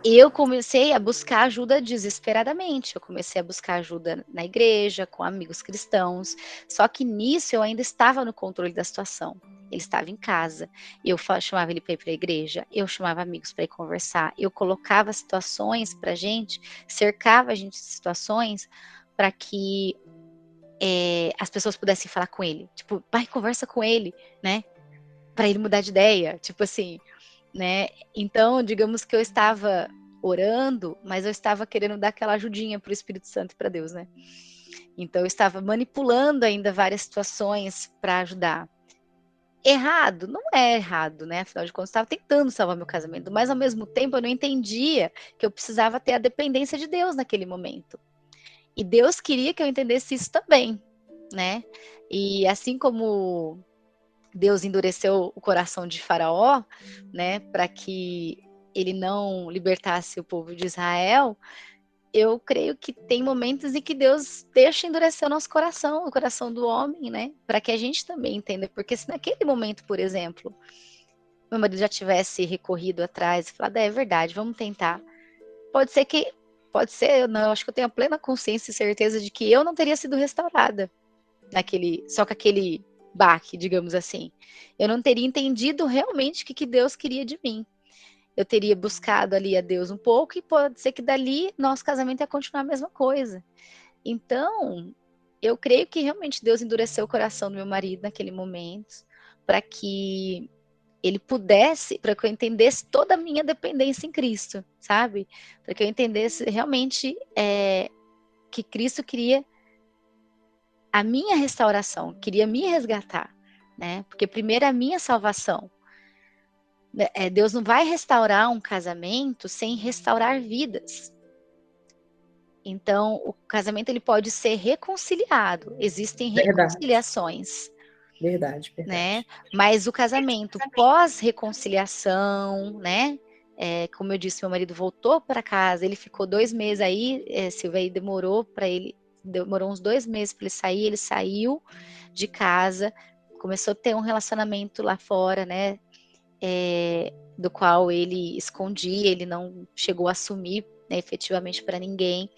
eu comecei a buscar ajuda desesperadamente, eu comecei a buscar ajuda na igreja, com amigos cristãos, só que nisso eu ainda estava no controle da situação. Ele estava em casa, eu chamava ele para ir para a igreja, eu chamava amigos para ir conversar, eu colocava situações para a gente, cercava a gente de situações para que as pessoas pudessem falar com ele, tipo, vai, conversa com ele, né, para ele mudar de ideia, tipo assim, né? Então, digamos que eu estava orando, mas eu estava querendo dar aquela ajudinha para o Espírito Santo e para Deus, né? Então, eu estava manipulando ainda várias situações para ajudar. Errado? Não é errado, né? Afinal de contas, eu estava tentando salvar meu casamento, mas ao mesmo tempo eu não entendia que eu precisava ter a dependência de Deus naquele momento. E Deus queria que eu entendesse isso também, né? E assim como Deus endureceu o coração de Faraó, né, para que ele não libertasse o povo de Israel, eu creio que tem momentos em que Deus deixa endurecer o nosso coração, o coração do homem, né, para que a gente também entenda, porque se naquele momento, por exemplo, meu marido já tivesse recorrido atrás e falado, é verdade, vamos tentar, pode ser, eu não, eu acho que eu tenho a plena consciência e certeza de que eu não teria sido restaurada só com aquele baque, digamos assim. Eu não teria entendido realmente o que Deus queria de mim. Eu teria buscado ali a Deus um pouco e pode ser que dali nosso casamento ia continuar a mesma coisa. Então, eu creio que realmente Deus endureceu o coração do meu marido naquele momento, para que ele pudesse, para que eu entendesse toda a minha dependência em Cristo, sabe? Para que eu entendesse realmente que Cristo queria a minha restauração, queria me resgatar, né? Porque primeiro a minha salvação. Deus não vai restaurar um casamento sem restaurar vidas. Então, o casamento ele pode ser reconciliado, existem Verdade, reconciliações, verdade, né? verdade. Mas o casamento pós-reconciliação, né? Como eu disse, meu marido voltou para casa, ele ficou 2 meses aí, Silvia, aí demorou uns 2 meses para ele sair, ele saiu de casa, começou a ter um relacionamento lá fora, né? Do qual ele escondia, ele não chegou a assumir, né, efetivamente para ninguém,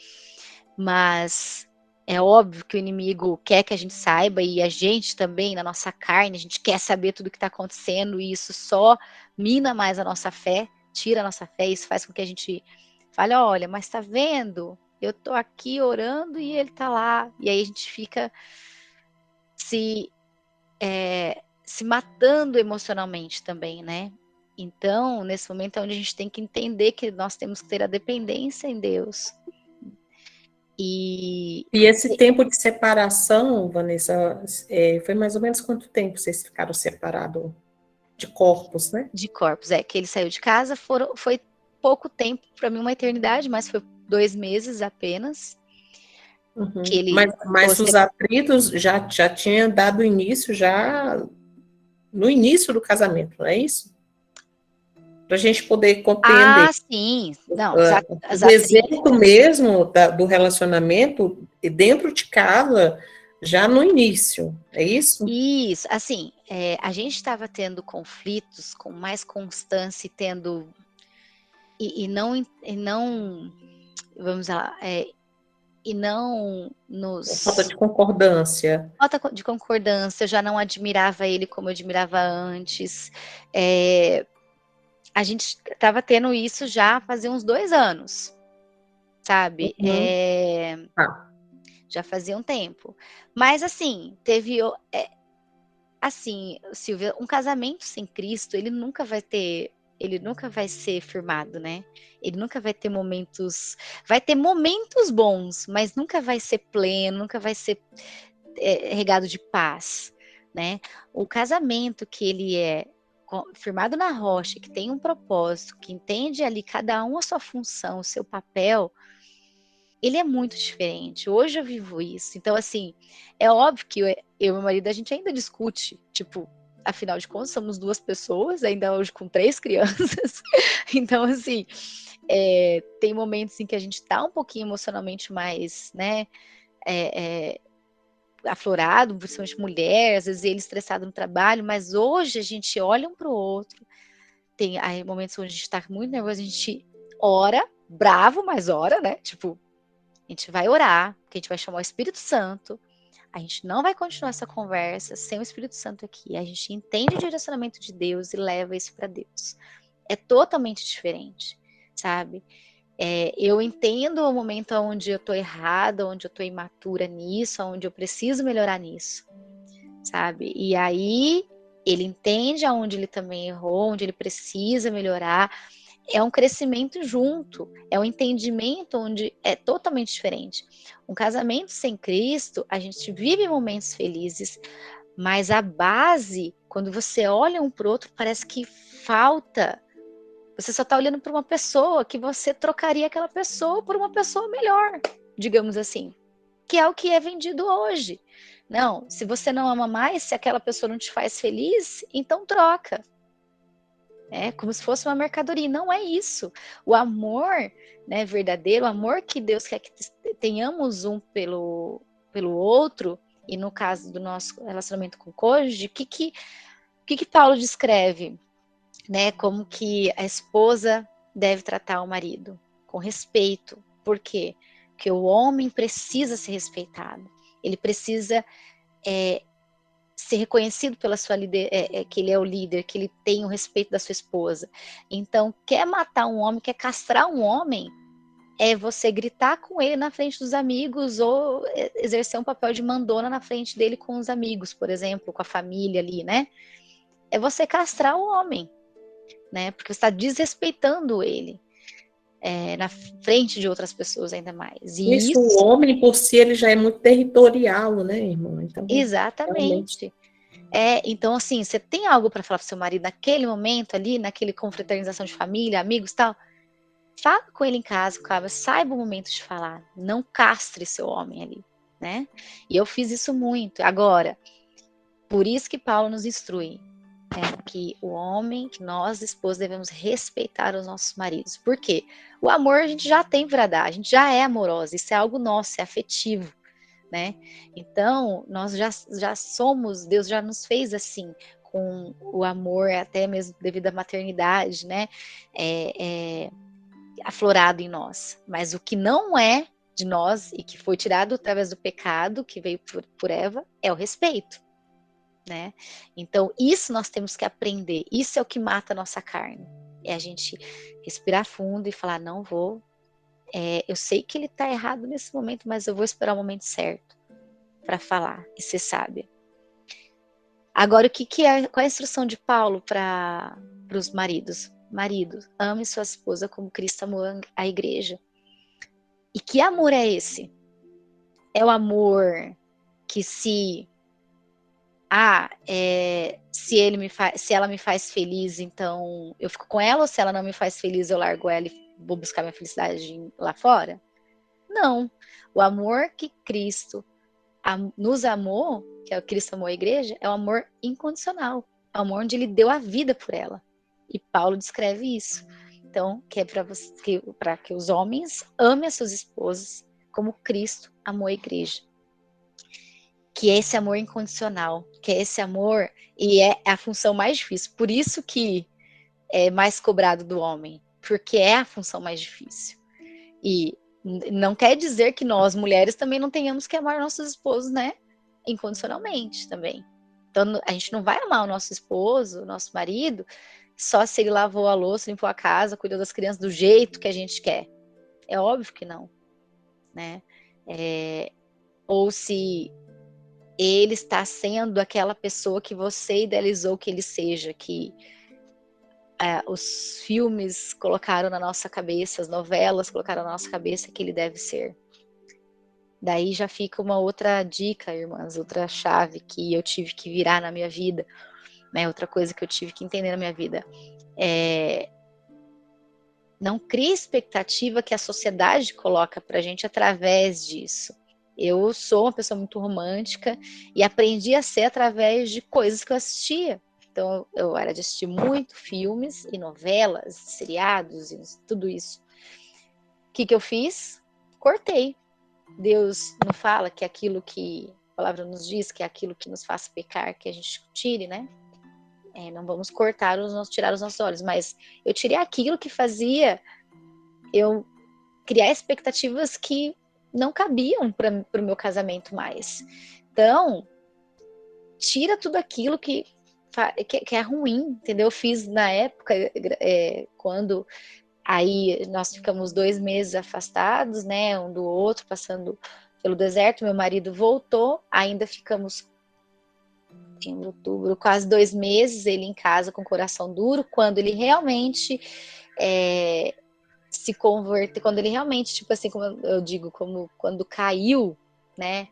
mas é óbvio que o inimigo quer que a gente saiba, e a gente também, na nossa carne, a gente quer saber tudo o que está acontecendo, e isso só mina mais a nossa fé, tira a nossa fé, isso faz com que a gente fale, olha, mas tá vendo? Eu tô aqui orando e ele tá lá. E aí a gente fica se, se matando emocionalmente também, né? Então, nesse momento é onde a gente tem que entender que nós temos que ter a dependência em Deus. E esse tempo de separação, Vanessa, foi mais ou menos quanto tempo vocês ficaram separados? de corpos, né? De corpos, que ele saiu de casa, foi pouco tempo, para mim uma eternidade, mas foi 2 meses apenas, que Uhum. ele Mas os atritos já tinham dado início já no início do casamento, não é isso? Para a gente poder compreender. Sim. Não, as O deserto mesmo do relacionamento dentro de casa, já no início, é isso? Isso, assim, a gente estava tendo conflitos com mais constância e não, vamos lá, e não Falta nos... de concordância. Falta de concordância, eu já não admirava ele como eu admirava antes. A gente estava tendo isso já fazia uns 2 anos, sabe? Uhum. Já fazia um tempo. Mas assim, assim, Silvia, um casamento sem Cristo, ele nunca vai ser firmado, né? Ele nunca vai ter vai ter momentos bons, mas nunca vai ser pleno, nunca vai ser regado de paz, né? O casamento que ele é firmado na rocha, que tem um propósito, que entende ali cada um a sua função, o seu papel, ele é muito diferente. Hoje eu vivo isso. Então, assim, é óbvio que eu e meu marido, a gente ainda discute, tipo, afinal de contas, somos 2 pessoas, ainda hoje com 3 crianças. Então, assim, tem momentos em que a gente tá um pouquinho emocionalmente mais, né, aflorado, principalmente mulher, às vezes ele estressado no trabalho, mas hoje a gente olha um para o outro, tem aí momentos onde a gente tá muito nervoso, a gente ora, bravo, mas ora, né, tipo, a gente vai orar, porque a gente vai chamar o Espírito Santo, a gente não vai continuar essa conversa sem o Espírito Santo aqui, a gente entende o direcionamento de Deus e leva isso para Deus. É totalmente diferente, sabe? Eu entendo o momento onde eu tô errada, onde eu tô imatura nisso, onde eu preciso melhorar nisso, sabe? E aí ele entende aonde ele também errou, onde ele precisa melhorar. É um crescimento junto, é um entendimento onde é totalmente diferente. Um casamento sem Cristo, a gente vive momentos felizes, mas a base, quando você olha um pro outro, parece que falta. Você só está olhando para uma pessoa que você trocaria aquela pessoa por uma pessoa melhor, digamos assim, que é o que é vendido hoje. Não, se você não ama mais, se aquela pessoa não te faz feliz, então troca. É como se fosse uma mercadoria. Não é isso. O amor, né, verdadeiro, o amor que Deus quer que tenhamos um pelo outro, e no caso do nosso relacionamento com o cônjuge, o que Paulo descreve? Né, como que a esposa deve tratar o marido com respeito. Por quê? Porque o homem precisa ser respeitado. Ele precisa ser reconhecido pela sua líder, que ele é o líder, que ele tem o respeito da sua esposa. Então, quer matar um homem, quer castrar um homem, é você gritar com ele na frente dos amigos ou exercer um papel de mandona na frente dele com os amigos, por exemplo, com a família ali, né? É você castrar o homem. Né? Porque você está desrespeitando ele na frente de outras pessoas ainda mais. E Isso, o isso, homem por si, ele já é muito territorial, né, irmão? Então, realmente. exatamente. Então, assim, você tem algo para falar para seu marido naquele momento ali, naquele confraternização de família, amigos e tal, fala com ele em casa, cara, saiba o momento de falar, não castre seu homem ali, né? E eu fiz isso muito. Agora, por isso que Paulo nos instrui, que o homem, que nós, esposas, devemos respeitar os nossos maridos. Por quê? O amor a gente já tem para dar, a gente já é amorosa, isso é algo nosso, é afetivo, né? Então, nós já somos, Deus já nos fez assim, com o amor, até mesmo devido à maternidade, né? Aflorado em nós. Mas o que não é de nós e que foi tirado através do pecado, que veio por Eva, é o respeito. Né? Então, isso nós temos que aprender. Isso é o que mata a nossa carne. É a gente respirar fundo e falar: não vou. Eu sei que ele está errado nesse momento, mas eu vou esperar o momento certo para falar e ser sábia. Agora, qual é a instrução de Paulo para os maridos? Marido, ame sua esposa como Cristo amou a igreja. E que amor é esse? É o amor que se se ela me faz feliz, então eu fico com ela, ou se ela não me faz feliz, eu largo ela e vou buscar minha felicidade lá fora? Não. O amor que Cristo nos amou, que é o Cristo amou a igreja, é o amor incondicional. É o amor onde ele deu a vida por ela. E Paulo descreve isso. Então, que é para que os homens amem as suas esposas como Cristo amou a igreja. Que é esse amor incondicional, que é esse amor, e é a função mais difícil. Por isso que é mais cobrado do homem, porque é a função mais difícil. E não quer dizer que nós, mulheres, também não tenhamos que amar nossos esposos, né? Incondicionalmente também. Então, a gente não vai amar o nosso esposo, o nosso marido, só se ele lavou a louça, limpou a casa, cuidou das crianças do jeito que a gente quer. É óbvio que não, né? Ou se ele está sendo aquela pessoa que você idealizou que ele seja, que os filmes colocaram na nossa cabeça, as novelas colocaram na nossa cabeça que ele deve ser. Daí já fica uma outra dica, irmãs, outra chave que eu tive que virar na minha vida, né? Outra coisa que eu tive que entender na minha vida. Não crie expectativa que a sociedade coloca pra gente através disso. Eu sou uma pessoa muito romântica e aprendi a ser através de coisas que eu assistia. Então, eu era de assistir muito filmes e novelas, seriados e tudo isso. O que eu fiz? Cortei. Deus não fala que aquilo que a palavra nos diz, que é aquilo que nos faz pecar, que a gente tire, né? Não vamos tirar os nossos olhos, mas eu tirei aquilo que fazia eu criar expectativas que não cabiam para o meu casamento mais. Então, tira tudo aquilo que é ruim, entendeu? Eu fiz na época, quando aí nós ficamos 2 meses afastados, né, um do outro, passando pelo deserto, meu marido voltou, ainda ficamos em outubro, quase 2 meses, ele em casa com o coração duro, quando ele realmente se converter, quando ele realmente, tipo assim, como eu digo, como quando caiu, né,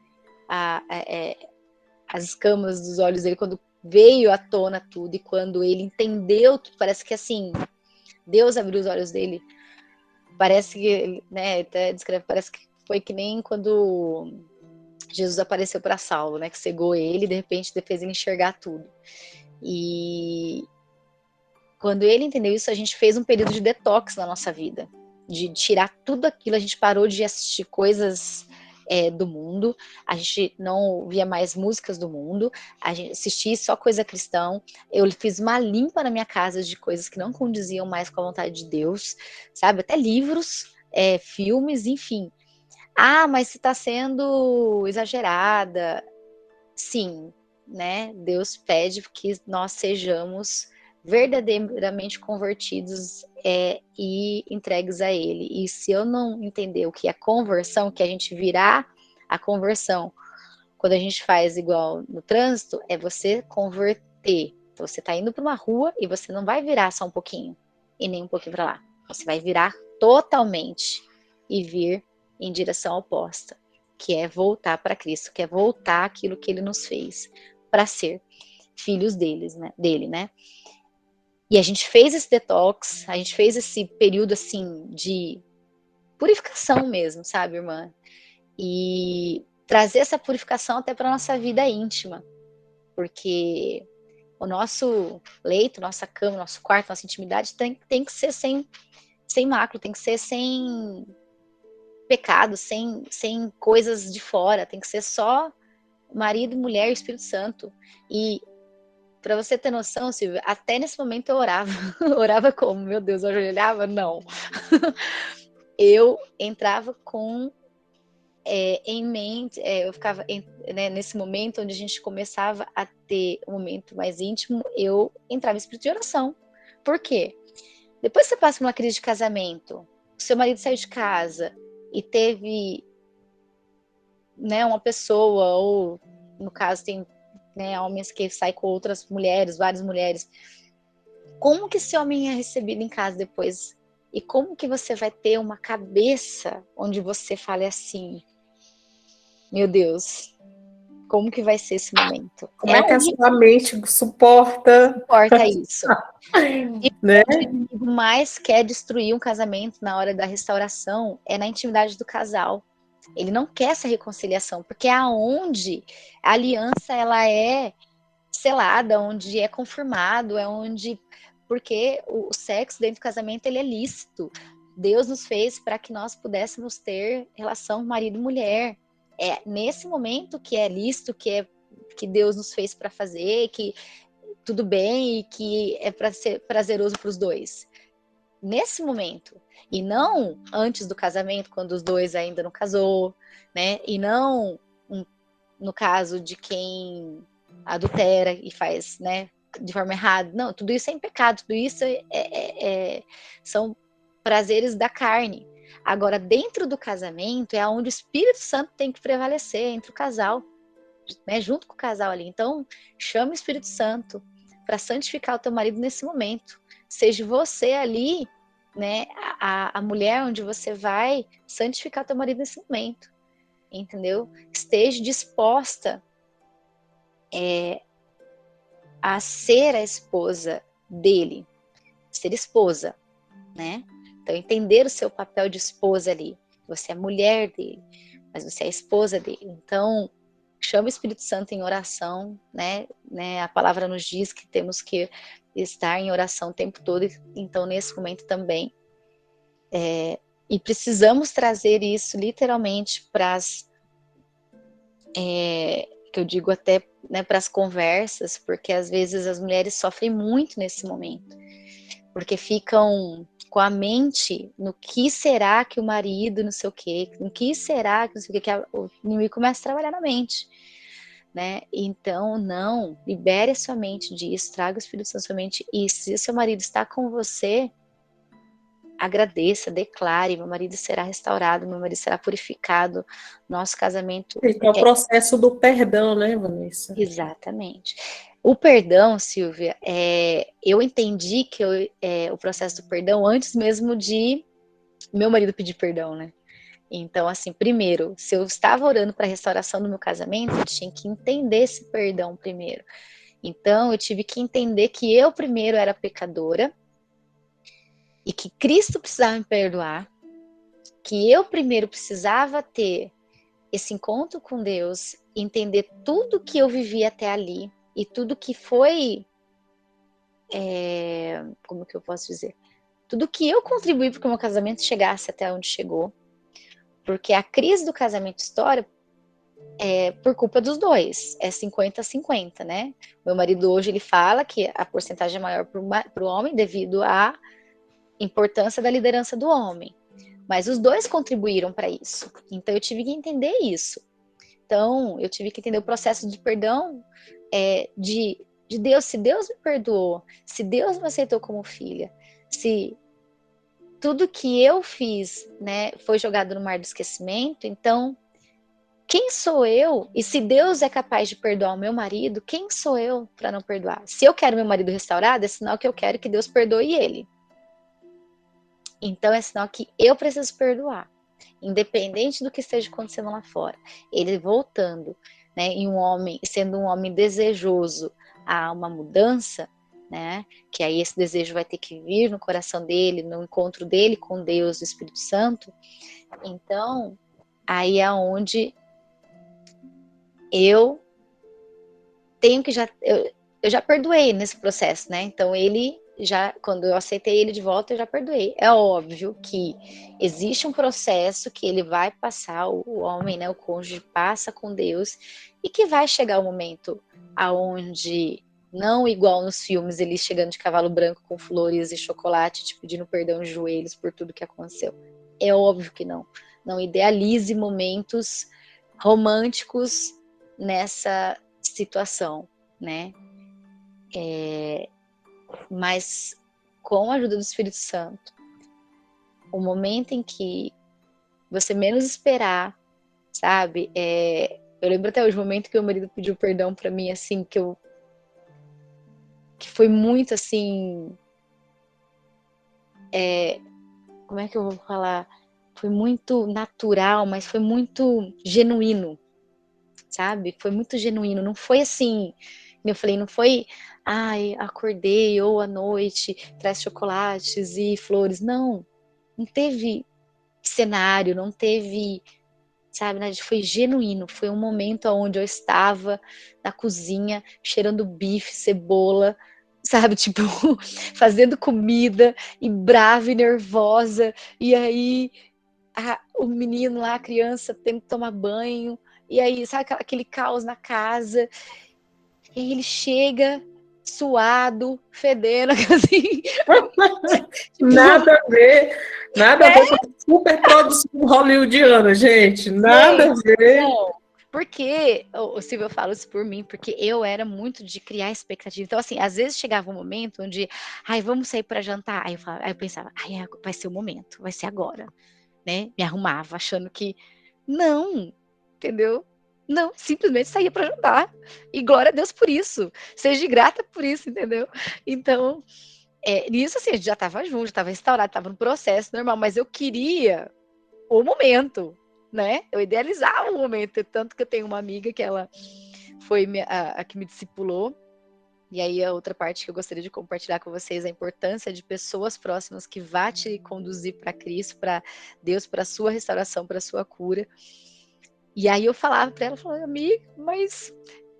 as escamas dos olhos dele, quando veio à tona tudo, e quando ele entendeu tudo, parece que assim, Deus abriu os olhos dele, parece que, né, até descreve, parece que foi que nem quando Jesus apareceu para Saulo, né, que cegou ele e de repente fez ele enxergar tudo. E quando ele entendeu isso, a gente fez um período de detox na nossa vida, de tirar tudo aquilo, a gente parou de assistir coisas do mundo, a gente não via mais músicas do mundo, a gente assistia só coisa cristã, eu fiz uma limpa na minha casa de coisas que não condiziam mais com a vontade de Deus, sabe, até livros, filmes, enfim. Mas se está sendo exagerada, sim, né, Deus pede que nós sejamos verdadeiramente convertidos e entregues a Ele. E se eu não entender o que é conversão, que a gente virar a conversão, quando a gente faz igual no trânsito, é você converter. Então, você está indo para uma rua e você não vai virar só um pouquinho e nem um pouquinho para lá. Você vai virar totalmente e vir em direção oposta, que é voltar para Cristo, que é voltar aquilo que Ele nos fez para ser filhos dele, né? E a gente fez esse detox, a gente fez esse período, assim, de purificação mesmo, sabe, irmã? E trazer essa purificação até para nossa vida íntima, porque o nosso leito, nossa cama, nosso quarto, nossa intimidade tem que ser sem mácula, tem que ser sem pecado, sem coisas de fora, tem que ser só marido, mulher e Espírito Santo. E para você ter noção, Silvia, até nesse momento eu orava. Orava como? Meu Deus, eu olhava? Não. Eu entrava com em mente, eu ficava né, nesse momento onde a gente começava a ter um momento mais íntimo, eu entrava em espírito de oração. Por quê? Depois que você passa por uma crise de casamento, seu marido saiu de casa e teve, né, uma pessoa, ou no caso tem, né, homens que saem com outras mulheres, várias mulheres. Como que esse homem é recebido em casa depois? E como que você vai ter uma cabeça onde você fale assim, meu Deus, como que vai ser esse momento? Como é que a sua mente suporta, Importa isso. E né? onde o inimigo mais quer destruir um casamento na hora da restauração é na intimidade do casal. Ele não quer essa reconciliação, porque é aonde a aliança ela é selada, onde é confirmado, é onde... Porque o sexo dentro do casamento ele é lícito. Deus nos fez para que nós pudéssemos ter relação marido e mulher. É nesse momento que é lícito, que Deus nos fez para fazer, que tudo bem e que é para ser prazeroso para os dois. Nesse momento. E não antes do casamento, quando os dois ainda não casou, né? E não no caso de quem adultera e faz, né, de forma errada. Não, tudo isso é em pecado, tudo isso são prazeres da carne. Agora, dentro do casamento é onde o Espírito Santo tem que prevalecer entre o casal, né, junto com o casal ali. Então, chama o Espírito Santo para santificar o teu marido nesse momento. Seja você ali, né, a mulher onde você vai santificar teu marido nesse momento, entendeu? Esteja disposta a ser a esposa dele, ser esposa, né? Então, entender o seu papel de esposa ali. Você é mulher dele, mas você é a esposa dele. Então, chama o Espírito Santo em oração, né? A palavra nos diz que temos que estar em oração o tempo todo, então nesse momento também. E precisamos trazer isso literalmente para as, que eu digo até, né, para as conversas, porque às vezes as mulheres sofrem muito nesse momento, porque ficam com a mente no que será que o marido, não sei o quê, no que será que não sei o quê, o inimigo começa a trabalhar na mente, né? Então, não, libere a sua mente disso, traga o Espírito Santo na sua mente, e se o seu marido está com você, agradeça, declare, meu marido será restaurado, meu marido será purificado, nosso casamento... É o processo do perdão, né, Vanessa? Exatamente. O perdão, Silvia, eu entendi que o processo do perdão antes mesmo de meu marido pedir perdão, né? Então, assim, primeiro, se eu estava orando para a restauração do meu casamento, eu tinha que entender esse perdão primeiro. Então, eu tive que entender que eu primeiro era pecadora e que Cristo precisava me perdoar, que eu primeiro precisava ter esse encontro com Deus, entender tudo que eu vivi até ali e tudo que foi, como que eu posso dizer? Tudo que eu contribuí para que o meu casamento chegasse até onde chegou, porque a crise do casamento estoura por culpa dos dois, é 50-50, né? Meu marido hoje ele fala que a porcentagem é maior para o homem devido à importância da liderança do homem, mas os dois contribuíram para isso, então eu tive que entender isso. Então, eu tive que entender o processo de perdão de Deus. Se Deus me perdoou, se Deus me aceitou como filha, se tudo que eu fiz, né, foi jogado no mar do esquecimento, então, quem sou eu? E se Deus é capaz de perdoar o meu marido, quem sou eu para não perdoar? Se eu quero meu marido restaurado, é sinal que eu quero que Deus perdoe ele. Então, é sinal que eu preciso perdoar. Independente do que esteja acontecendo lá fora, ele voltando, né, e um homem, sendo um homem desejoso a uma mudança, né, que aí esse desejo vai ter que vir no coração dele, no encontro dele com Deus, o Espírito Santo. Então, aí é onde eu tenho que eu já perdoei nesse processo, né? Então ele quando eu aceitei ele de volta, eu já perdoei. É óbvio que existe um processo que ele vai passar, o homem, né, o cônjuge passa com Deus, e que vai chegar o momento aonde, não igual nos filmes, ele chegando de cavalo branco com flores e chocolate, te pedindo perdão de joelhos por tudo que aconteceu. É óbvio que não. Não idealize momentos românticos nessa situação, né? Mas com a ajuda do Espírito Santo, o momento em que você menos esperar, sabe? Eu lembro até hoje o momento que o meu marido pediu perdão para mim, assim, que foi muito assim, como é que eu vou falar? Foi muito natural, mas foi muito genuíno, sabe? Foi muito genuíno, não foi assim, como eu falei, não foi, ai, acordei, ou à noite, traz chocolates e flores, não teve cenário, não teve, sabe, né? Foi genuíno, foi um momento onde eu estava na cozinha, cheirando bife, cebola, sabe, tipo, fazendo comida, e brava e nervosa, e aí o menino lá, a criança, tendo que tomar banho, e aí, sabe, aquele caos na casa, e aí ele chega suado, fedendo, assim, tipo, Nada a ver com a super produção hollywoodiana, gente. Nada a gente, ver. não. Porque, o Silvio, eu falo isso por mim, porque eu era muito de criar expectativa. Então, assim, às vezes chegava um momento onde, ai, vamos sair para jantar. Aí eu pensava, ai, vai ser o momento, vai ser agora, né? Me arrumava, achando que não, entendeu? Não, simplesmente saía para jantar. E glória a Deus por isso. Seja grata por isso, entendeu? Então, nisso, assim, a gente já estava junto, já estava restaurado, estava no processo normal, mas eu queria o momento, né? Eu idealizava o momento, tanto que eu tenho uma amiga que ela foi a que me discipulou. E aí a outra parte que eu gostaria de compartilhar com vocês, a importância de pessoas próximas que vá te conduzir para Cristo, para Deus, para a sua restauração, para a sua cura. E aí eu falava para ela, falava, amiga, mas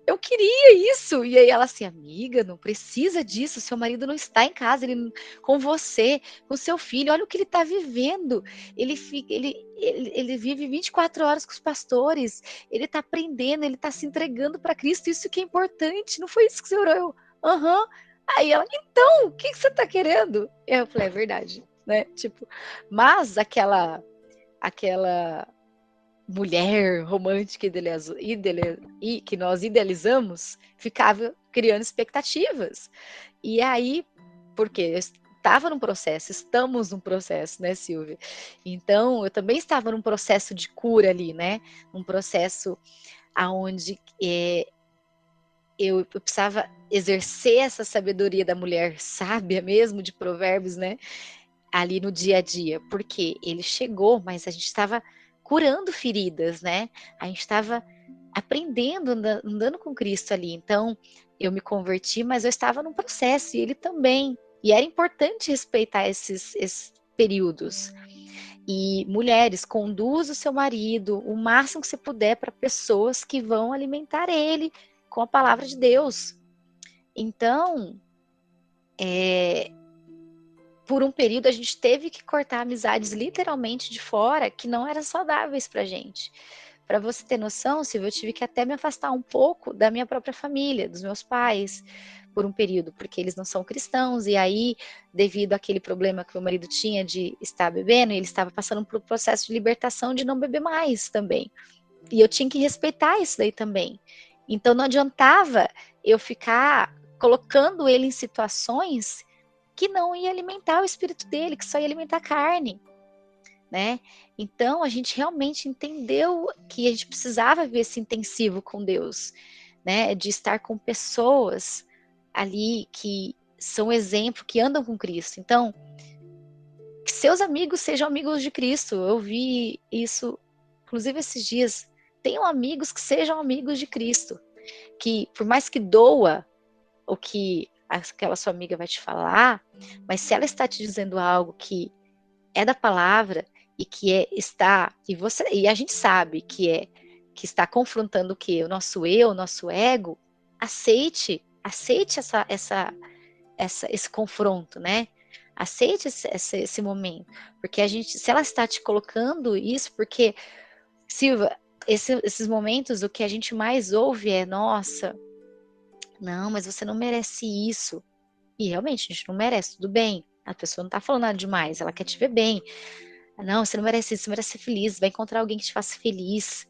eu queria isso. E aí ela assim, amiga, não precisa disso, seu marido não está em casa, ele com você, com seu filho, olha o que ele está vivendo. Ele vive 24 horas com os pastores, ele está aprendendo, ele está se entregando para Cristo, isso que é importante, não foi isso que você orou? Aham. Uhum. Aí ela, então, o que você está querendo? Eu falei, é verdade, né? Tipo, mas aquela mulher romântica e que nós idealizamos, ficava criando expectativas. E aí, porque estava num processo, estamos num processo, né, Silvia? Então, eu também estava num processo de cura ali, né? Um processo aonde eu precisava exercer essa sabedoria da mulher sábia mesmo, de Provérbios, né? Ali no dia a dia, porque ele chegou, mas a gente estava curando feridas, né? A gente estava aprendendo, andando com Cristo ali. Então, eu me converti, mas eu estava num processo, e ele também. E era importante respeitar esses períodos. E mulheres, conduza o seu marido o máximo que você puder para pessoas que vão alimentar ele com a palavra de Deus. Então, por um período a gente teve que cortar amizades literalmente de fora que não eram saudáveis pra gente. Para você ter noção, Silvia, eu tive que até me afastar um pouco da minha própria família, dos meus pais, por um período, porque eles não são cristãos, e aí, devido àquele problema que meu marido tinha de estar bebendo, ele estava passando por um processo de libertação de não beber mais também. E eu tinha que respeitar isso daí também. Então não adiantava eu ficar colocando ele em situações que não ia alimentar o espírito dele, que só ia alimentar a carne, né? Então a gente realmente entendeu que a gente precisava ver esse intensivo com Deus, né? De estar com pessoas ali que são exemplo, que andam com Cristo. Então, que seus amigos sejam amigos de Cristo. Eu vi isso, inclusive esses dias. Tenham amigos que sejam amigos de Cristo, que por mais que doa o que aquela sua amiga vai te falar, mas se ela está te dizendo algo que é da palavra e que e a gente sabe que está confrontando o que o nosso eu, o nosso ego, aceite esse confronto, né? Aceite esse momento, porque se ela está te colocando isso, porque Silva, esses momentos o que a gente mais ouve é nossa, não, mas você não merece isso. E realmente, a gente não merece, tudo bem. A pessoa não tá falando nada demais, ela quer te ver bem. Não, você não merece isso, você merece ser feliz, vai encontrar alguém que te faça feliz,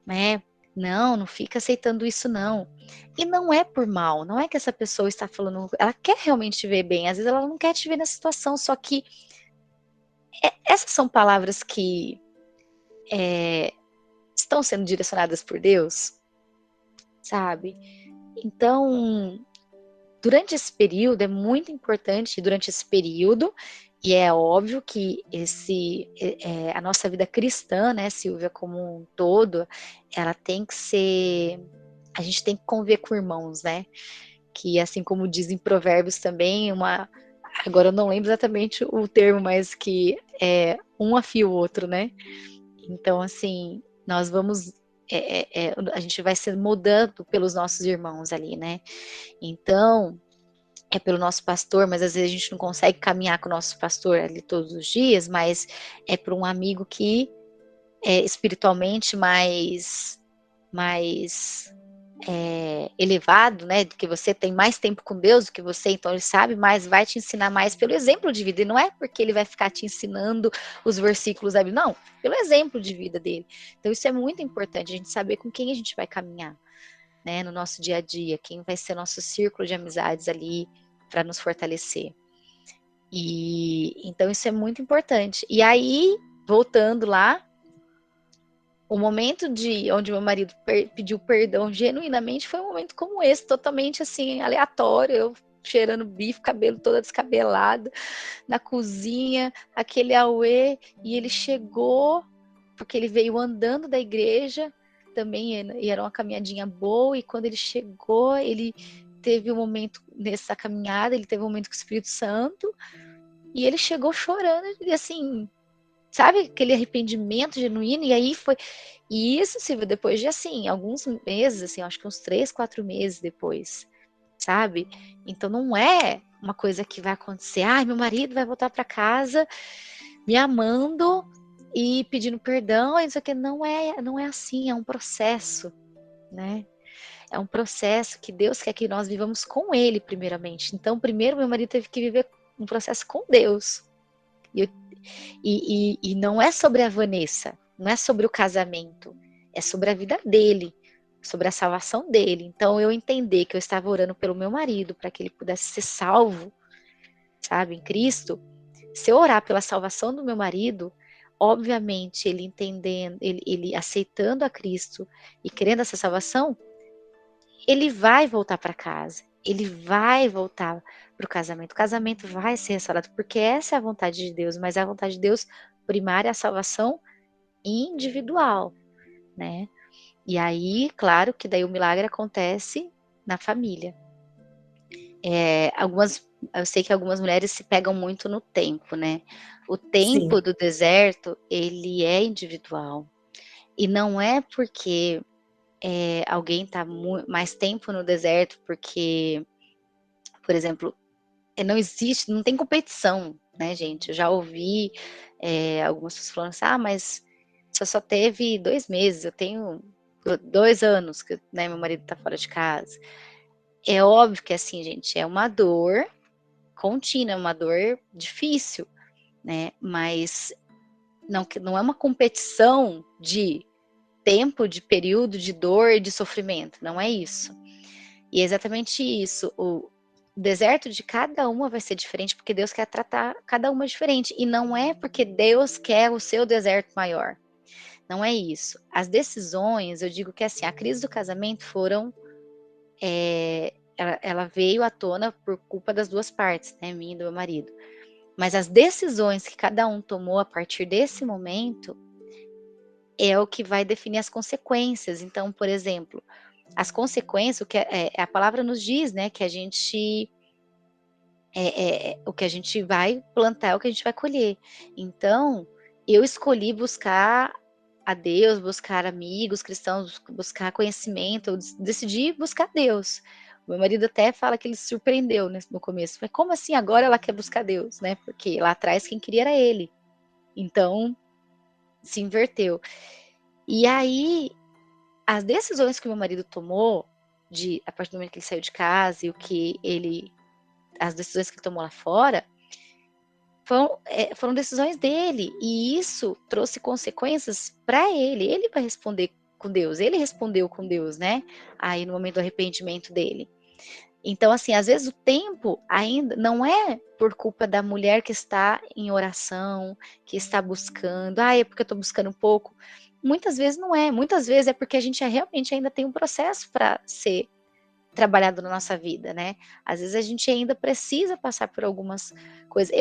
né? Não, não fica aceitando isso, não. E não é por mal, não é que essa pessoa está falando, ela quer realmente te ver bem, às vezes ela não quer te ver nessa situação, só que essas são palavras que estão sendo direcionadas por Deus, sabe? Então, durante esse período, é muito importante, durante esse período, E é óbvio que a nossa vida cristã, né, Silvia, como um todo, ela tem que ser, a gente tem que conviver com irmãos, né? Que assim como dizem Provérbios também, agora eu não lembro exatamente o termo, mas que um afia o outro, né? Então, assim, nós vamos, a gente vai se mudando pelos nossos irmãos ali, né? Então, é pelo nosso pastor, mas às vezes a gente não consegue caminhar com o nosso pastor ali todos os dias, mas é por um amigo que é espiritualmente mais elevado, né, do que você, tem mais tempo com Deus do que você, então ele sabe mais, vai te ensinar mais pelo exemplo de vida, e não é porque ele vai ficar te ensinando os versículos da Bíblia, não, pelo exemplo de vida dele. Então isso é muito importante, a gente saber com quem a gente vai caminhar, né, no nosso dia a dia, quem vai ser nosso círculo de amizades ali para nos fortalecer. E então isso é muito importante. E aí, voltando lá, o momento onde meu marido pediu perdão genuinamente foi um momento como esse, totalmente assim, aleatório, eu cheirando bife, cabelo toda descabelada, na cozinha, aquele auê, e ele chegou, porque ele veio andando da igreja, também, e era uma caminhadinha boa, e quando ele chegou, ele teve um momento, nessa caminhada, ele teve um momento com o Espírito Santo, e ele chegou chorando, e assim, sabe, aquele arrependimento genuíno, e aí foi, e isso, Silvia, depois de, assim, alguns meses, assim, acho que uns 3, 4 meses depois, sabe, então não é uma coisa que vai acontecer, meu marido vai voltar para casa me amando e pedindo perdão, isso aqui não é assim, é um processo, né, é um processo que Deus quer que nós vivamos com Ele primeiramente, então primeiro meu marido teve que viver um processo com Deus, e não é sobre a Vanessa, não é sobre o casamento, é sobre a vida dele, sobre a salvação dele. Então eu entender que eu estava orando pelo meu marido para que ele pudesse ser salvo, sabe, em Cristo. Se eu orar pela salvação do meu marido, obviamente ele entendendo, ele aceitando a Cristo e querendo essa salvação, ele vai voltar para casa. Ele vai voltar para o casamento. O casamento vai ser restaurado, porque essa é a vontade de Deus, mas é a vontade de Deus primária é a salvação individual, né? E aí, claro que daí o milagre acontece na família. Eu sei que algumas mulheres se pegam muito no tempo, né? O tempo Sim, do deserto, ele é individual. E não é porque alguém está mais tempo no deserto, porque, por exemplo, não existe, não tem competição, né, gente? Eu já ouvi algumas pessoas falando assim, mas você só teve 2 meses, eu tenho 2 anos que, né, meu marido tá fora de casa. É óbvio que assim, gente, é uma dor contínua, é uma dor difícil, né? Mas não é uma competição de tempo, de período, de dor, de sofrimento, não é isso. E é exatamente isso, o deserto de cada uma vai ser diferente, porque Deus quer tratar cada uma diferente, e não é porque Deus quer o seu deserto maior, não é isso. As decisões, eu digo que assim, a crise do casamento ela veio à tona por culpa das 2 partes, né, minha e do meu marido. Mas as decisões que cada um tomou a partir desse momento, é o que vai definir as consequências. Então, por exemplo, as consequências, a palavra nos diz, né, que a gente o que a gente vai plantar é o que a gente vai colher. Então, eu escolhi buscar a Deus, buscar amigos cristãos, buscar conhecimento, eu decidi buscar Deus. O meu marido até fala que ele se surpreendeu, né, no começo. Mas como assim agora ela quer buscar Deus, né? Porque lá atrás quem queria era ele. Então, se inverteu. E aí, as decisões que o meu marido tomou, a partir do momento que ele saiu de casa e as decisões que ele tomou lá fora, foram decisões dele, e isso trouxe consequências para ele. Ele vai responder com Deus, ele respondeu com Deus, né? Aí no momento do arrependimento dele. Então, assim, às vezes o tempo ainda não é por culpa da mulher que está em oração, que está buscando, é porque eu estou buscando um pouco. Muitas vezes não é, muitas vezes é porque a gente realmente ainda tem um processo para ser trabalhado na nossa vida, né? Às vezes a gente ainda precisa passar por algumas coisas.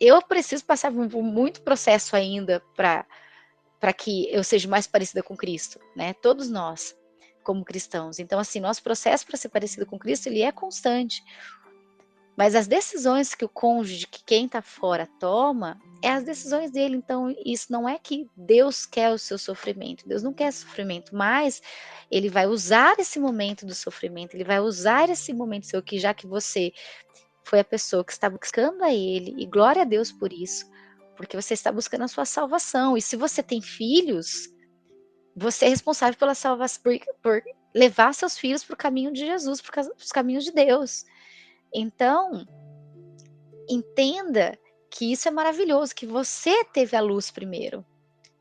eu preciso passar por muito processo ainda para que eu seja mais parecida com Cristo, né? Todos nós, como cristãos. Então, assim, nosso processo para ser parecido com Cristo, ele é constante. Mas as decisões que o cônjuge, que quem está fora toma, é as decisões dele. Então, isso não é que Deus quer o seu sofrimento. Deus não quer sofrimento, mas ele vai usar esse momento do sofrimento, ele vai usar esse momento seu, que já que você foi a pessoa que está buscando a ele, e glória a Deus por isso, porque você está buscando a sua salvação. E se você tem filhos, você é responsável pela salvação, por levar seus filhos para o caminho de Jesus, para os caminhos de Deus. Então, entenda que isso é maravilhoso, que você teve a luz primeiro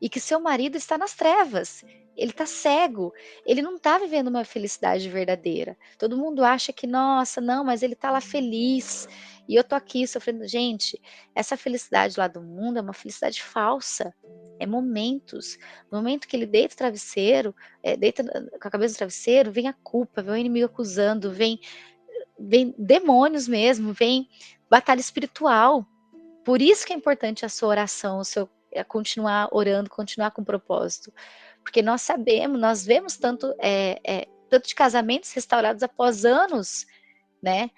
e que seu marido está nas trevas. Ele está cego, ele não está vivendo uma felicidade verdadeira. Todo mundo acha que, nossa, não, mas ele está lá feliz e eu tô aqui sofrendo. Gente, essa felicidade lá do mundo é uma felicidade falsa. É momentos. No momento que ele deita o travesseiro, deita com a cabeça no travesseiro, vem a culpa, vem o inimigo acusando, vem demônios mesmo, vem batalha espiritual. Por isso que é importante a sua oração, continuar orando, continuar com propósito. Porque nós sabemos, nós vemos tanto de casamentos restaurados após anos, né?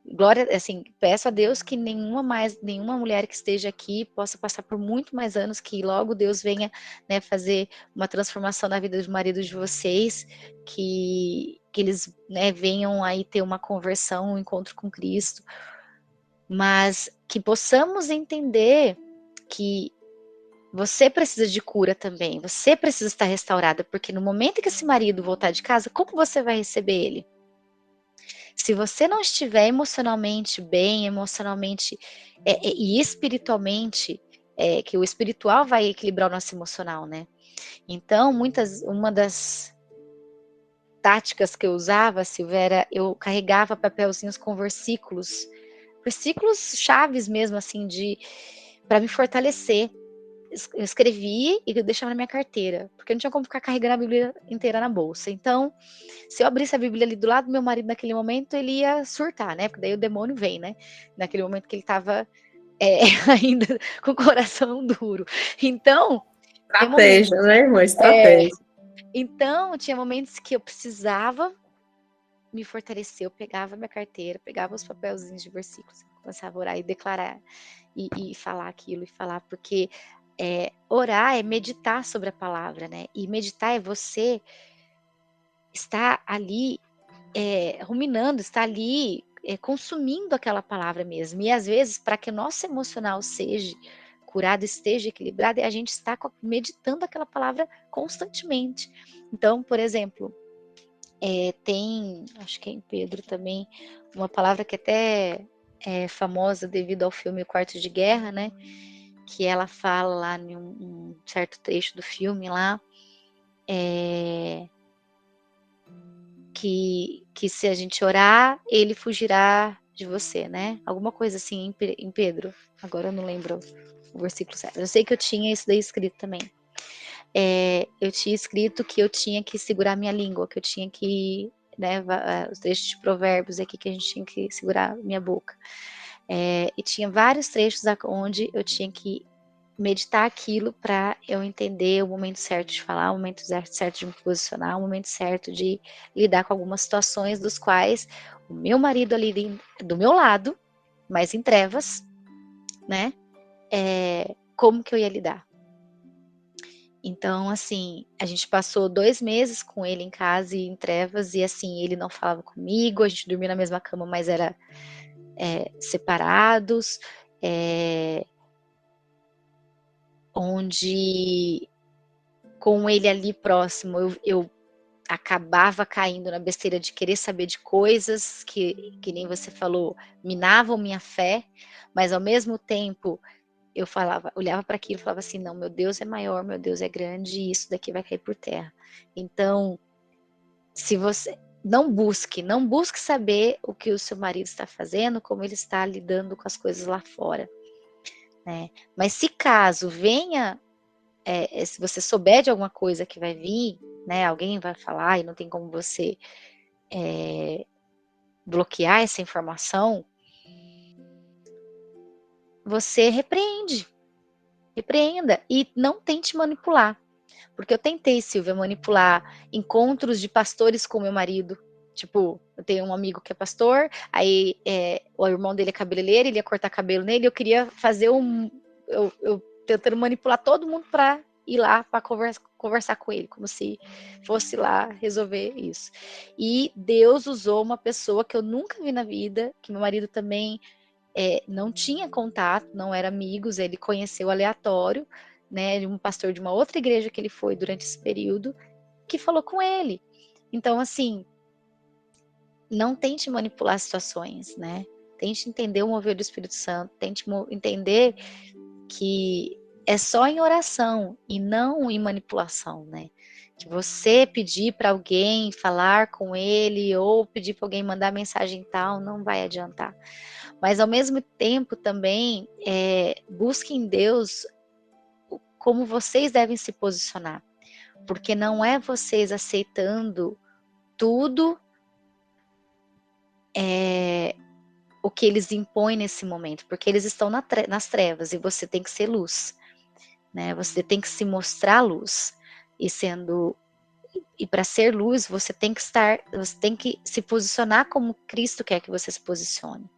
Glória, assim, peço a Deus que nenhuma mulher que esteja aqui possa passar por muito mais anos, que logo Deus venha, né, fazer uma transformação na vida do marido de vocês, que eles, né, venham aí ter uma conversão, um encontro com Cristo, mas que possamos entender que você precisa de cura também, você precisa estar restaurada, porque no momento que esse marido voltar de casa, como você vai receber ele? Se você não estiver emocionalmente bem, emocionalmente e espiritualmente, que o espiritual vai equilibrar o nosso emocional, né? Então, uma das táticas que eu usava, Silvia, era eu carregava papelzinhos com versículos chaves mesmo, assim, para me fortalecer. Eu escrevi e eu deixava na minha carteira, porque não tinha como ficar carregando a Bíblia inteira na bolsa. Então, se eu abrisse a Bíblia ali do lado do meu marido naquele momento, ele ia surtar, né? Porque daí o demônio vem, né? Naquele momento que ele estava ainda com o coração duro. Então, tinha momentos, Estratégia, né, irmã? Estratégia. então, tinha momentos que eu precisava me fortalecer. Eu pegava minha carteira, pegava os papelzinhos de versículos, começava a orar e declarar e falar aquilo, e falar, porque orar é meditar sobre a palavra, né? E meditar é você estar ali ruminando, estar ali consumindo aquela palavra mesmo. E às vezes, para que o nosso emocional seja curado, esteja equilibrado, a gente está meditando aquela palavra constantemente. Então, por exemplo, tem, acho que é em Pedro também, uma palavra que até é famosa devido ao filme O Quarto de Guerra, né? Que ela fala lá em um certo trecho do filme lá, que se a gente orar, ele fugirá de você, né? Alguma coisa assim em Pedro. Agora eu não lembro o versículo certo. Eu sei que eu tinha isso daí escrito também. Eu tinha escrito que eu tinha que segurar minha língua, que eu tinha que, né, os trechos de provérbios aqui, que a gente tinha que segurar minha boca. E tinha vários trechos onde eu tinha que meditar aquilo para eu entender o momento certo de falar, o momento certo de me posicionar, o momento certo de lidar com algumas situações dos quais o meu marido ali do meu lado, mas em trevas, né? Como que eu ia lidar? Então, assim, a gente passou 2 meses com ele em casa e em trevas, e assim, ele não falava comigo, a gente dormia na mesma cama, mas era separados, onde com ele ali próximo, eu acabava caindo na besteira de querer saber de coisas que nem você falou, minavam minha fé, mas ao mesmo tempo eu olhava para aquilo e falava assim, não, meu Deus é maior, meu Deus é grande e isso daqui vai cair por terra. Então, se você não busque saber o que o seu marido está fazendo, como ele está lidando com as coisas lá fora, né? Mas se caso venha se você souber de alguma coisa que vai vir, né, alguém vai falar e não tem como você bloquear essa informação, você repreenda e não tente manipular. Porque eu tentei, Silvia, manipular encontros de pastores com meu marido. Tipo, eu tenho um amigo que é pastor, aí o irmão dele é cabeleireiro, ele ia cortar cabelo nele, eu queria fazer eu tentando manipular todo mundo para ir lá para conversar com ele, como se fosse lá resolver isso. E Deus usou uma pessoa que eu nunca vi na vida, que meu marido também não tinha contato, não era amigos, ele conheceu aleatório, né, de um pastor de uma outra igreja que ele foi durante esse período, que falou com ele. Então, assim, não tente manipular situações, né? Tente entender o mover do Espírito Santo, tente entender que é só em oração e não em manipulação, né? Que você pedir para alguém falar com ele ou pedir para alguém mandar mensagem tal, não vai adiantar. Mas ao mesmo tempo também busque em Deus como vocês devem se posicionar, porque não é vocês aceitando tudo o que eles impõem nesse momento, porque eles estão nas trevas e você tem que ser luz, né? Você tem que se mostrar luz e para ser luz você tem que se posicionar como Cristo quer que você se posicione.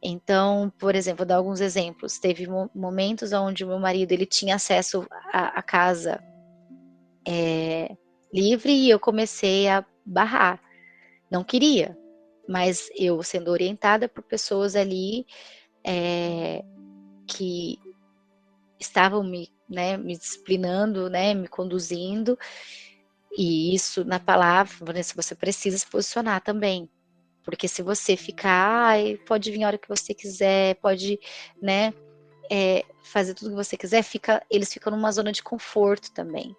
Então, por exemplo, vou dar alguns exemplos. Teve momentos onde o meu marido ele tinha acesso à casa livre e eu comecei a barrar. Não queria, mas eu sendo orientada por pessoas ali que estavam me disciplinando, me conduzindo, e isso na palavra, Vanessa, você precisa se posicionar também. Porque se você ficar, pode vir a hora que você quiser, pode, fazer tudo que você quiser, eles ficam numa zona de conforto também.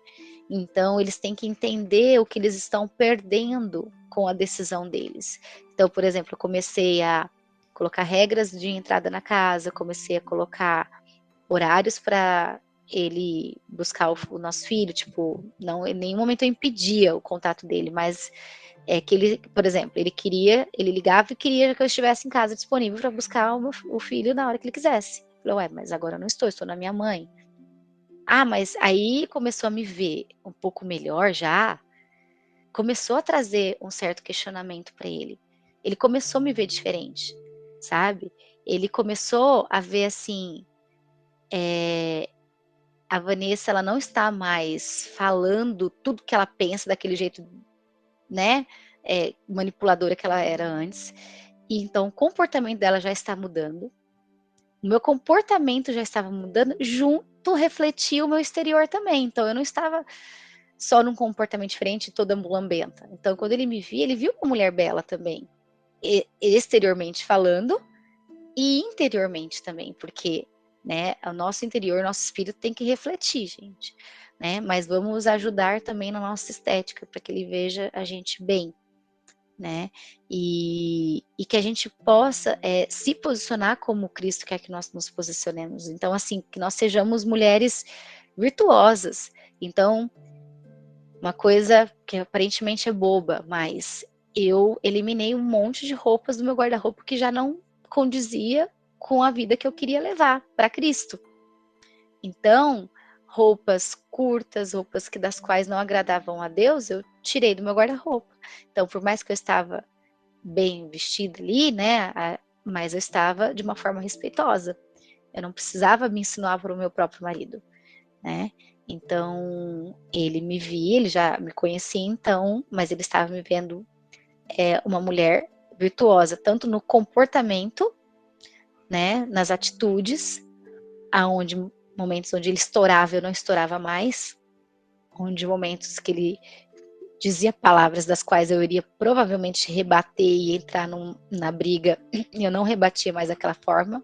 Então, eles têm que entender o que eles estão perdendo com a decisão deles. Então, por exemplo, eu comecei a colocar regras de entrada na casa, comecei a colocar horários para ele buscar o nosso filho, tipo, não, em nenhum momento eu impedia o contato dele, mas que ele, por exemplo, ele ligava e queria que eu estivesse em casa disponível para buscar o filho na hora que ele quisesse. Eu falei, mas agora eu não estou na minha mãe. Mas aí começou a me ver um pouco melhor já, começou a trazer um certo questionamento para ele. Ele começou a me ver diferente, sabe? Ele começou a ver assim, a Vanessa, ela não está mais falando tudo que ela pensa daquele jeito, manipuladora que ela era antes. E então o comportamento dela já está mudando. O meu comportamento já estava mudando, junto refletia o meu exterior também. Então eu não estava só num comportamento diferente, toda mulambenta. Então quando ele me via, ele viu uma mulher bela também, exteriormente falando e interiormente também, porque o nosso interior, nosso espírito tem que refletir, gente, mas vamos ajudar também na nossa estética, para que ele veja a gente bem, e que a gente possa se posicionar como Cristo quer que nós nos posicionemos. Então, assim, que nós sejamos mulheres virtuosas. Então, uma coisa que aparentemente é boba, mas eu eliminei um monte de roupas do meu guarda-roupa que já não condizia com a vida que eu queria levar para Cristo. Então, roupas curtas, roupas das quais não agradavam a Deus, eu tirei do meu guarda-roupa. Então, por mais que eu estava bem vestida ali, mas eu estava de uma forma respeitosa. Eu não precisava me insinuar para o meu próprio marido, Então, ele me via, ele já me conhecia então, mas ele estava me vendo uma mulher virtuosa, tanto no comportamento, nas atitudes, momentos onde ele estourava, eu não estourava mais, onde momentos que ele dizia palavras das quais eu iria provavelmente rebater e entrar na briga, e eu não rebatia mais daquela forma.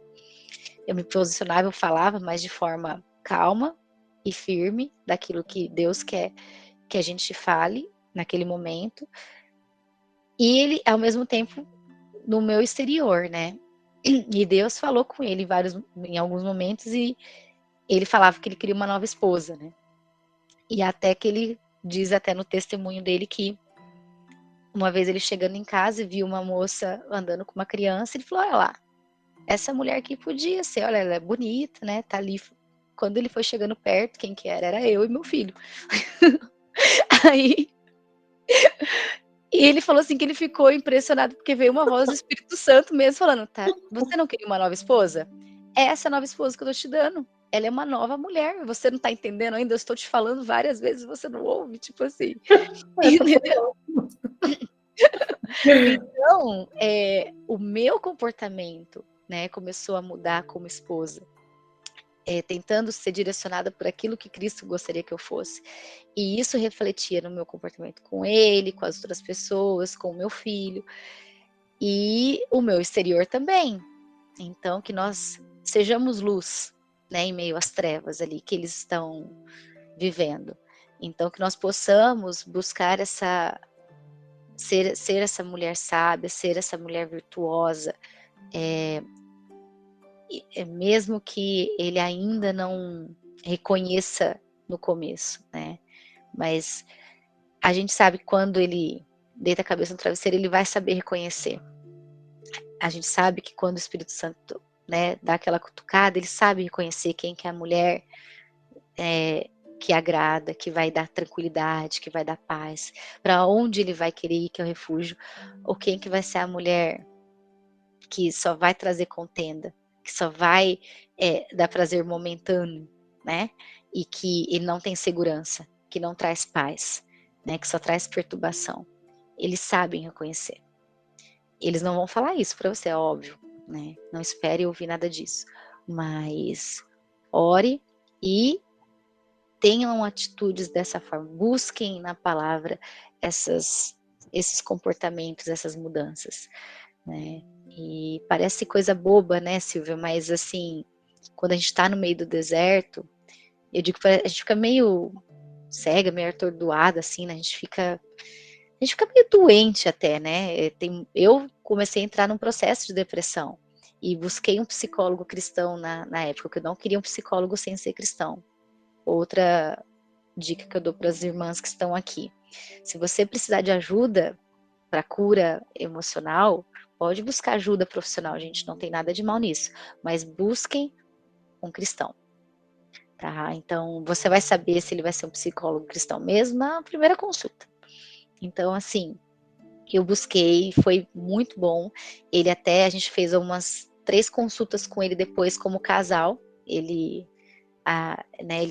Eu me posicionava, eu falava, mas de forma calma e firme, daquilo que Deus quer que a gente fale naquele momento. E ele, ao mesmo tempo, no meu exterior, E Deus falou com ele em alguns momentos, e ele falava que ele queria uma nova esposa, E até que ele diz até no testemunho dele que uma vez ele chegando em casa e viu uma moça andando com uma criança, ele falou, olha lá, essa mulher aqui podia ser, olha, ela é bonita, né? Tá ali. Quando ele foi chegando perto, quem que era? Era eu e meu filho. Aí, e ele falou assim que ele ficou impressionado porque veio uma voz do Espírito Santo mesmo falando, tá? Você não queria uma nova esposa? Essa é a nova esposa que eu tô te dando. Ela é uma nova mulher. Você não tá entendendo ainda? Eu estou te falando várias vezes, você não ouve, tipo assim. Essa foi Entendeu? ótima. Então, o meu comportamento, né, começou a mudar como esposa. Tentando ser direcionada por aquilo que Cristo gostaria que eu fosse. E isso refletia no meu comportamento com ele, com as outras pessoas, com o meu filho e o meu exterior também. Então, que nós sejamos luz, né, em meio às trevas ali que eles estão vivendo. Então, que nós possamos buscar ser essa mulher sábia, ser essa mulher virtuosa, mesmo que ele ainda não reconheça no começo, né? Mas a gente sabe que quando ele deita a cabeça no travesseiro, ele vai saber reconhecer. A gente sabe que quando o Espírito Santo, né, dá aquela cutucada, ele sabe reconhecer quem que é a mulher que agrada, que vai dar tranquilidade, que vai dar paz, para onde ele vai querer ir, que é o refúgio, ou quem que vai ser a mulher que só vai trazer contenda, que só vai dar prazer momentâneo, né? E que ele não tem segurança, que não traz paz, né? Que só traz perturbação. Eles sabem reconhecer. Eles não vão falar isso para você, é óbvio, né? Não espere ouvir nada disso. Mas ore e tenham atitudes dessa forma. Busquem na palavra esses comportamentos, essas mudanças, né? E parece coisa boba, né, Silvia? Mas assim, quando a gente está no meio do deserto, eu digo que a gente fica meio cega, meio atordoada, assim, né? A gente fica meio doente até, né? Eu comecei a entrar num processo de depressão e busquei um psicólogo cristão na época, porque eu não queria um psicólogo sem ser cristão. Outra dica que eu dou para as irmãs que estão aqui: se você precisar de ajuda para cura emocional, pode buscar ajuda profissional, gente, não tem nada de mal nisso, mas busquem um cristão, tá? Então, você vai saber se ele vai ser um psicólogo cristão mesmo na primeira consulta. Então, assim, eu busquei, foi muito bom. A gente fez umas 3 consultas com ele depois como casal. Ele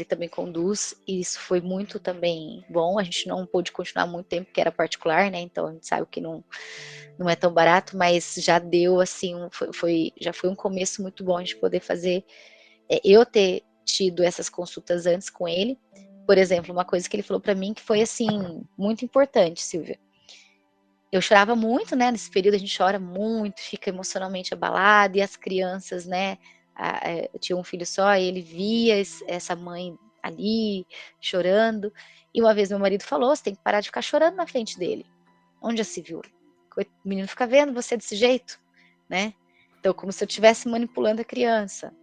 também conduz, e isso foi muito também bom. A gente não pôde continuar muito tempo, porque era particular, né? Então a gente sabe que não é tão barato, mas já deu assim, já foi um começo muito bom a gente poder fazer, eu ter tido essas consultas antes com ele. Por exemplo, uma coisa que ele falou para mim que foi assim, muito importante, Silvia. Eu chorava muito, né? Nesse período a gente chora muito, fica emocionalmente abalado, e as crianças, né? Eu tinha um filho só, e ele via essa mãe ali chorando. E uma vez meu marido falou: você tem que parar de ficar chorando na frente dele. Onde já se viu? O menino fica vendo você desse jeito, né? Então, como se eu estivesse manipulando a criança.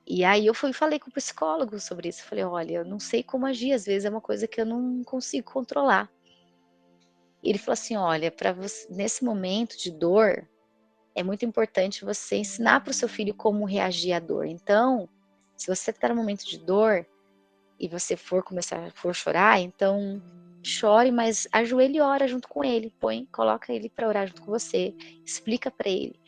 E aí eu fui e falei com o psicólogo sobre isso. Eu falei: olha, eu não sei como agir, às vezes é uma coisa que eu não consigo controlar. E ele falou assim: olha, para você, nesse momento de dor, é muito importante você ensinar para o seu filho como reagir à dor. Então, se você está no momento de dor e você for chorar, então chore, mas ajoelhe e ora junto com ele. Coloca ele para orar junto com você. Explica para ele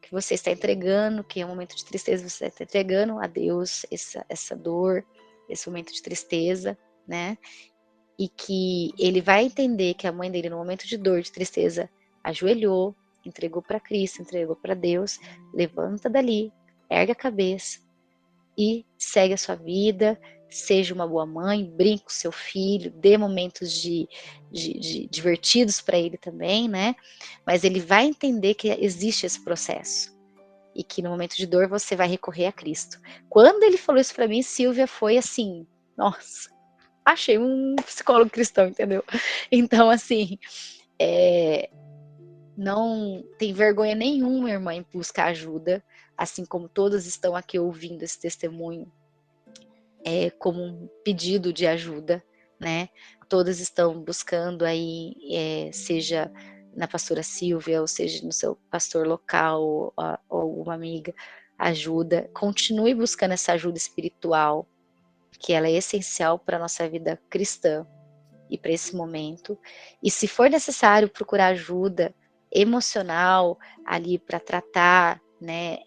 que você está entregando, que é um momento de tristeza, você está entregando a Deus essa dor, esse momento de tristeza, né? E que ele vai entender que a mãe dele, no momento de dor, de tristeza, ajoelhou, entregou para Cristo, entregou para Deus, levanta dali, ergue a cabeça e segue a sua vida, seja uma boa mãe, brinque com seu filho, dê momentos de divertidos para ele também, né? Mas ele vai entender que existe esse processo e que no momento de dor você vai recorrer a Cristo. Quando ele falou isso para mim, Silvia, foi assim, nossa, achei um psicólogo cristão, entendeu? Então, assim, não tem vergonha nenhuma, irmã, em buscar ajuda, assim como todas estão aqui ouvindo esse testemunho, como um pedido de ajuda, né? Todas estão buscando aí, seja na pastora Silvia, ou seja, no seu pastor local, ou uma amiga, ajuda. Continue buscando essa ajuda espiritual, que ela é essencial para a nossa vida cristã e para esse momento. E se for necessário procurar ajuda emocional ali para tratar, né,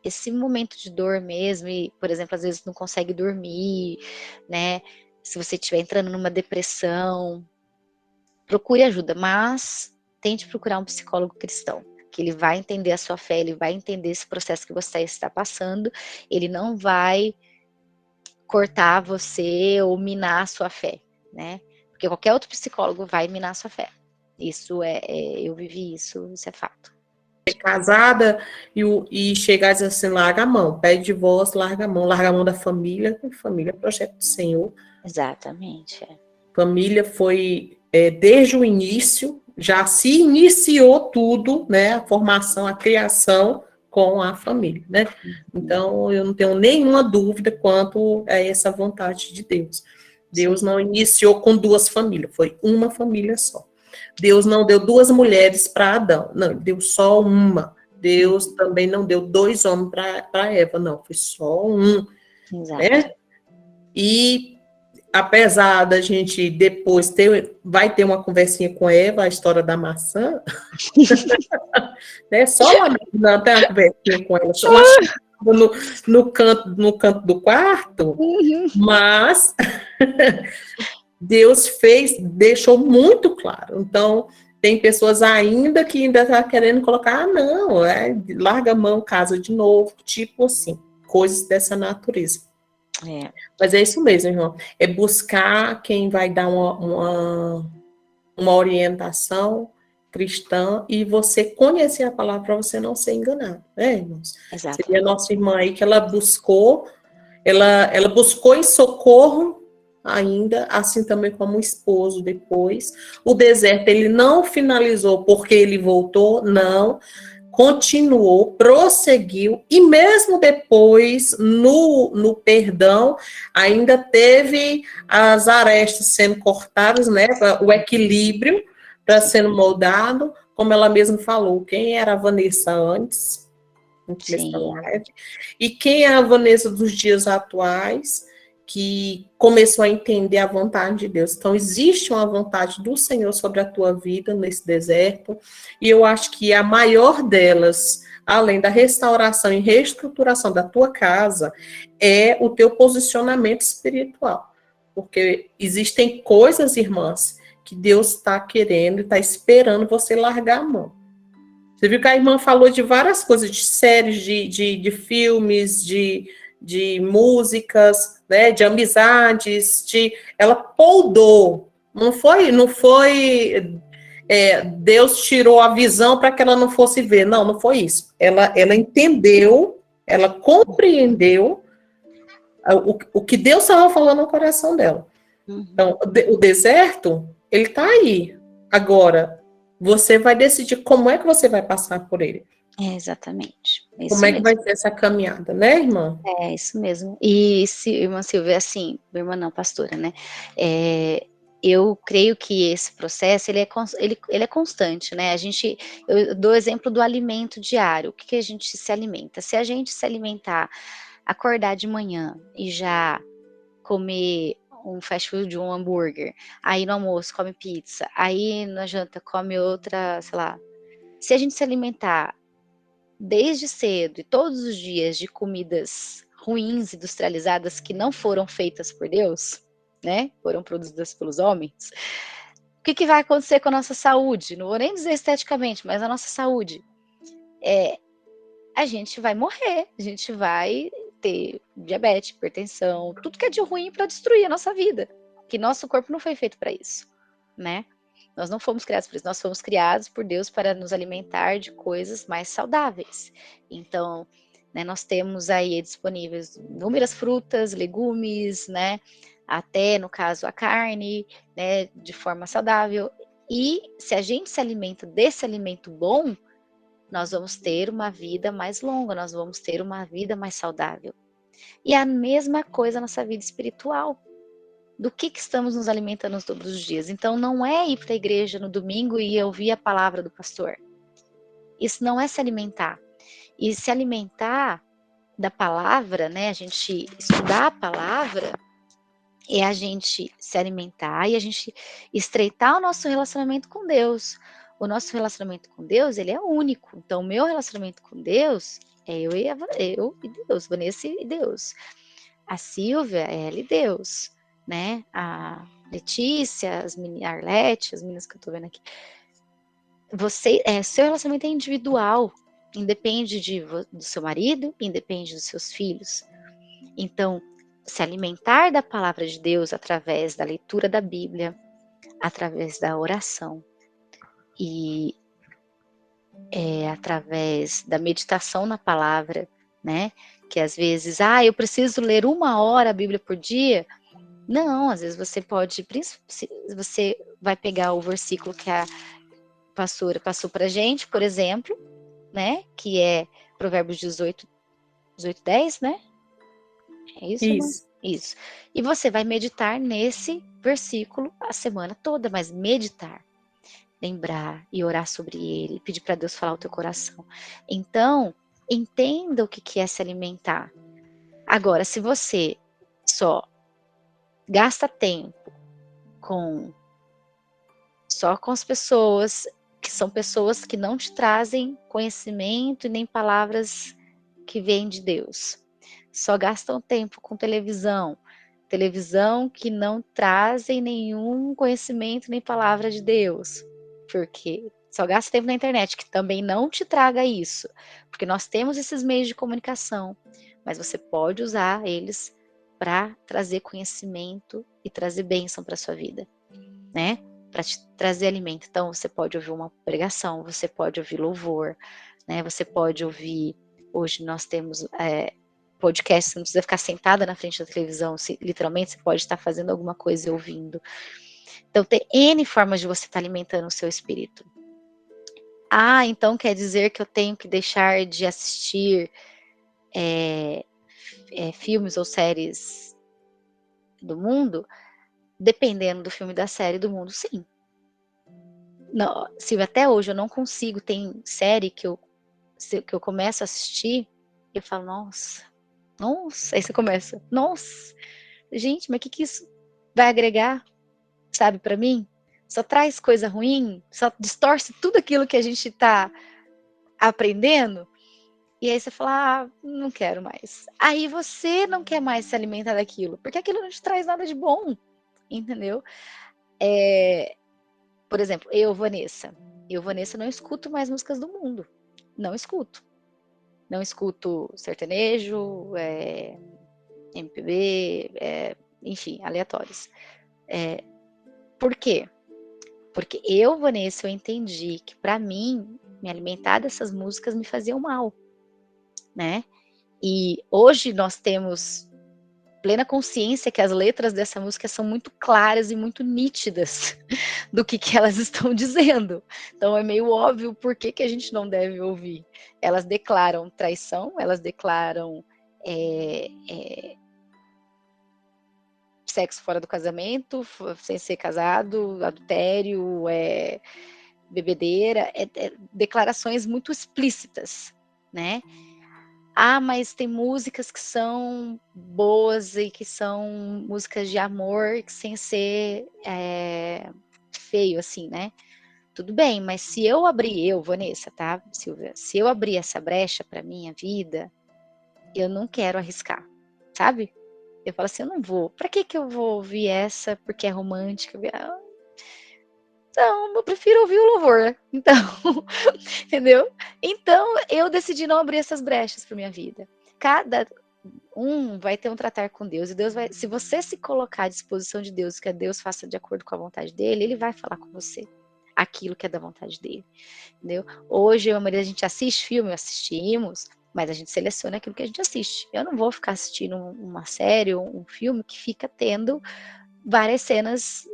esse momento de dor mesmo, e, por exemplo, às vezes não consegue dormir, né, se você estiver entrando numa depressão, procure ajuda, mas tente procurar um psicólogo cristão, que ele vai entender a sua fé, ele vai entender esse processo que você está passando, ele não vai cortar você ou minar a sua fé, né? Porque qualquer outro psicólogo vai minar a sua fé. Isso eu vivi isso é fato. Casada e chegar e dizer assim, larga a mão, pede divórcio, larga a mão da família é projeto do Senhor. Exatamente. Família foi, desde o início, já se iniciou tudo, né, a formação, a criação com a família, né? Então, eu não tenho nenhuma dúvida quanto a essa vontade de Deus. Deus não iniciou com duas famílias, foi uma família só. Deus não deu duas mulheres para Adão, não, deu só uma. Deus também não deu dois homens para Eva, não, foi só um. Exato. Né? E apesar da gente depois vai ter uma conversinha com Eva, a história da maçã, né? Só uma menina tem uma conversinha com ela, só no canto do quarto, mas Deus deixou muito claro. Então, tem pessoas ainda que ainda estão querendo colocar, não, larga a mão, casa de novo, tipo assim, coisas dessa natureza. Mas é isso mesmo, irmão. É buscar quem vai dar uma orientação cristã e você conhecer a palavra para você não ser enganado, né, irmãos? Exato. Seria a nossa irmã aí que ela buscou em socorro ainda, assim também como o esposo depois. O deserto ele não finalizou porque ele voltou, não. Continuou, prosseguiu, e mesmo depois, no perdão, ainda teve as arestas sendo cortadas, né, o equilíbrio para sendo moldado, como ela mesma falou, quem era a Vanessa antes, e quem é a Vanessa dos dias atuais, que começou a entender a vontade de Deus. Então, existe uma vontade do Senhor sobre a tua vida nesse deserto, e eu acho que a maior delas, além da restauração e reestruturação da tua casa, é o teu posicionamento espiritual. Porque existem coisas, irmãs, que Deus está querendo e está esperando você largar a mão. Você viu que a irmã falou de várias coisas, de séries, de filmes, de músicas, né, de amizades, ela poldou. Não foi Deus tirou a visão para que ela não fosse ver. Não foi isso. Ela entendeu, ela compreendeu o que Deus estava falando no coração dela. Então, o deserto, ele está aí. Agora, você vai decidir como é que você vai passar por ele. Exatamente. Como é que vai ser essa caminhada, né, irmã? É, isso mesmo. E, irmã Silvia, assim, irmã não, pastora, né? Eu creio que esse processo, ele é constante, né? Eu dou o exemplo do alimento diário. O que a gente se alimenta? Se a gente se alimentar, acordar de manhã e já comer um fast food, um hambúrguer, aí no almoço come pizza, aí na janta come outra, sei lá. Se a gente se alimentar desde cedo e todos os dias de comidas ruins, industrializadas, que não foram feitas por Deus, né? Foram produzidas pelos homens. O que vai acontecer com a nossa saúde? Não vou nem dizer esteticamente, mas a nossa saúde. A gente vai morrer, a gente vai ter diabetes, hipertensão, tudo que é de ruim para destruir a nossa vida. Que nosso corpo não foi feito para isso, né? Nós não fomos criados por isso, nós fomos criados por Deus para nos alimentar de coisas mais saudáveis. Então, né, nós temos aí disponíveis inúmeras frutas, legumes, né? Até, no caso, a carne, né? De forma saudável. E se a gente se alimenta desse alimento bom, nós vamos ter uma vida mais longa, nós vamos ter uma vida mais saudável. E a mesma coisa na nossa vida espiritual, do que estamos nos alimentando todos os dias. Então, não é ir para a igreja no domingo e ouvir a palavra do pastor. Isso não é se alimentar. E se alimentar da palavra, né? A gente estudar a palavra é a gente se alimentar e a gente estreitar o nosso relacionamento com Deus. O nosso relacionamento com Deus, ele é único. Então, o meu relacionamento com Deus é eu e Deus, Vanessa e Deus. A Silvia é ela e Deus, né? A Letícia, a Arlete, as meninas que eu tô vendo aqui. Seu relacionamento é individual, independe do seu marido, independe dos seus filhos. Então, se alimentar da palavra de Deus através da leitura da Bíblia, através da oração e através da meditação na palavra, né? Que às vezes, eu preciso ler 1 hora a Bíblia por dia. Não, às vezes você pode, você vai pegar o versículo que a pastora passou pra gente, por exemplo, né? Que é Provérbios 18:10, né? É isso, irmão? Isso. E você vai meditar nesse versículo a semana toda, mas meditar, lembrar e orar sobre ele, pedir para Deus falar o teu coração. Então, entenda o que é se alimentar. Agora, se você só gasta tempo só com as pessoas que são pessoas que não te trazem conhecimento e nem palavras que vêm de Deus, só gastam tempo com televisão que não trazem nenhum conhecimento nem palavra de Deus, porque só gasta tempo na internet, que também não te traga isso, porque nós temos esses meios de comunicação, mas você pode usar eles para trazer conhecimento e trazer bênção para sua vida, né? Para te trazer alimento. Então, você pode ouvir uma pregação, você pode ouvir louvor, né? Você pode ouvir. Hoje nós temos podcast, você não precisa ficar sentada na frente da televisão, literalmente você pode estar fazendo alguma coisa e ouvindo. Então, tem N formas de você estar alimentando o seu espírito. Então quer dizer que eu tenho que deixar de assistir filmes ou séries do mundo? Dependendo do filme, da série, do mundo, sim. Não, Silvia, até hoje eu não consigo, tem série que eu começo a assistir, e eu falo, nossa, aí você começa, nossa, gente, mas o que isso vai agregar, sabe, para mim? Só traz coisa ruim, só distorce tudo aquilo que a gente está aprendendo, e aí você fala, não quero mais. Aí você não quer mais se alimentar daquilo, porque aquilo não te traz nada de bom, entendeu? Por exemplo, eu, Vanessa, não escuto mais músicas do mundo. Não escuto. Não escuto sertanejo, MPB, enfim, aleatórios. Por quê? Porque eu, Vanessa, eu entendi que para mim, me alimentar dessas músicas me fazia mal, né? E hoje nós temos plena consciência que as letras dessa música são muito claras e muito nítidas do que elas estão dizendo. Então é meio óbvio por que a gente não deve ouvir. Elas declaram traição, elas declaram sexo fora do casamento, sem ser casado, adultério, bebedeira, declarações muito explícitas, né? Mas tem músicas que são boas e que são músicas de amor, sem ser feio, assim, né? Tudo bem, mas se eu abrir, Vanessa, tá, Silvia? Se eu abrir essa brecha para minha vida, eu não quero arriscar, sabe? Eu falo assim, eu não vou. Para que eu vou ouvir essa porque é romântica? Então, eu prefiro ouvir o louvor. Então, entendeu? Então, eu decidi não abrir essas brechas para minha vida. Cada um vai ter um tratar com Deus. E Deus vai, se você se colocar à disposição de Deus, que Deus faça de acordo com a vontade dele, ele vai falar com você aquilo que é da vontade dele. Entendeu? Hoje, eu e a Maria, a gente assiste filme, assistimos, mas a gente seleciona aquilo que a gente assiste. Eu não vou ficar assistindo uma série ou um filme que fica tendo várias cenas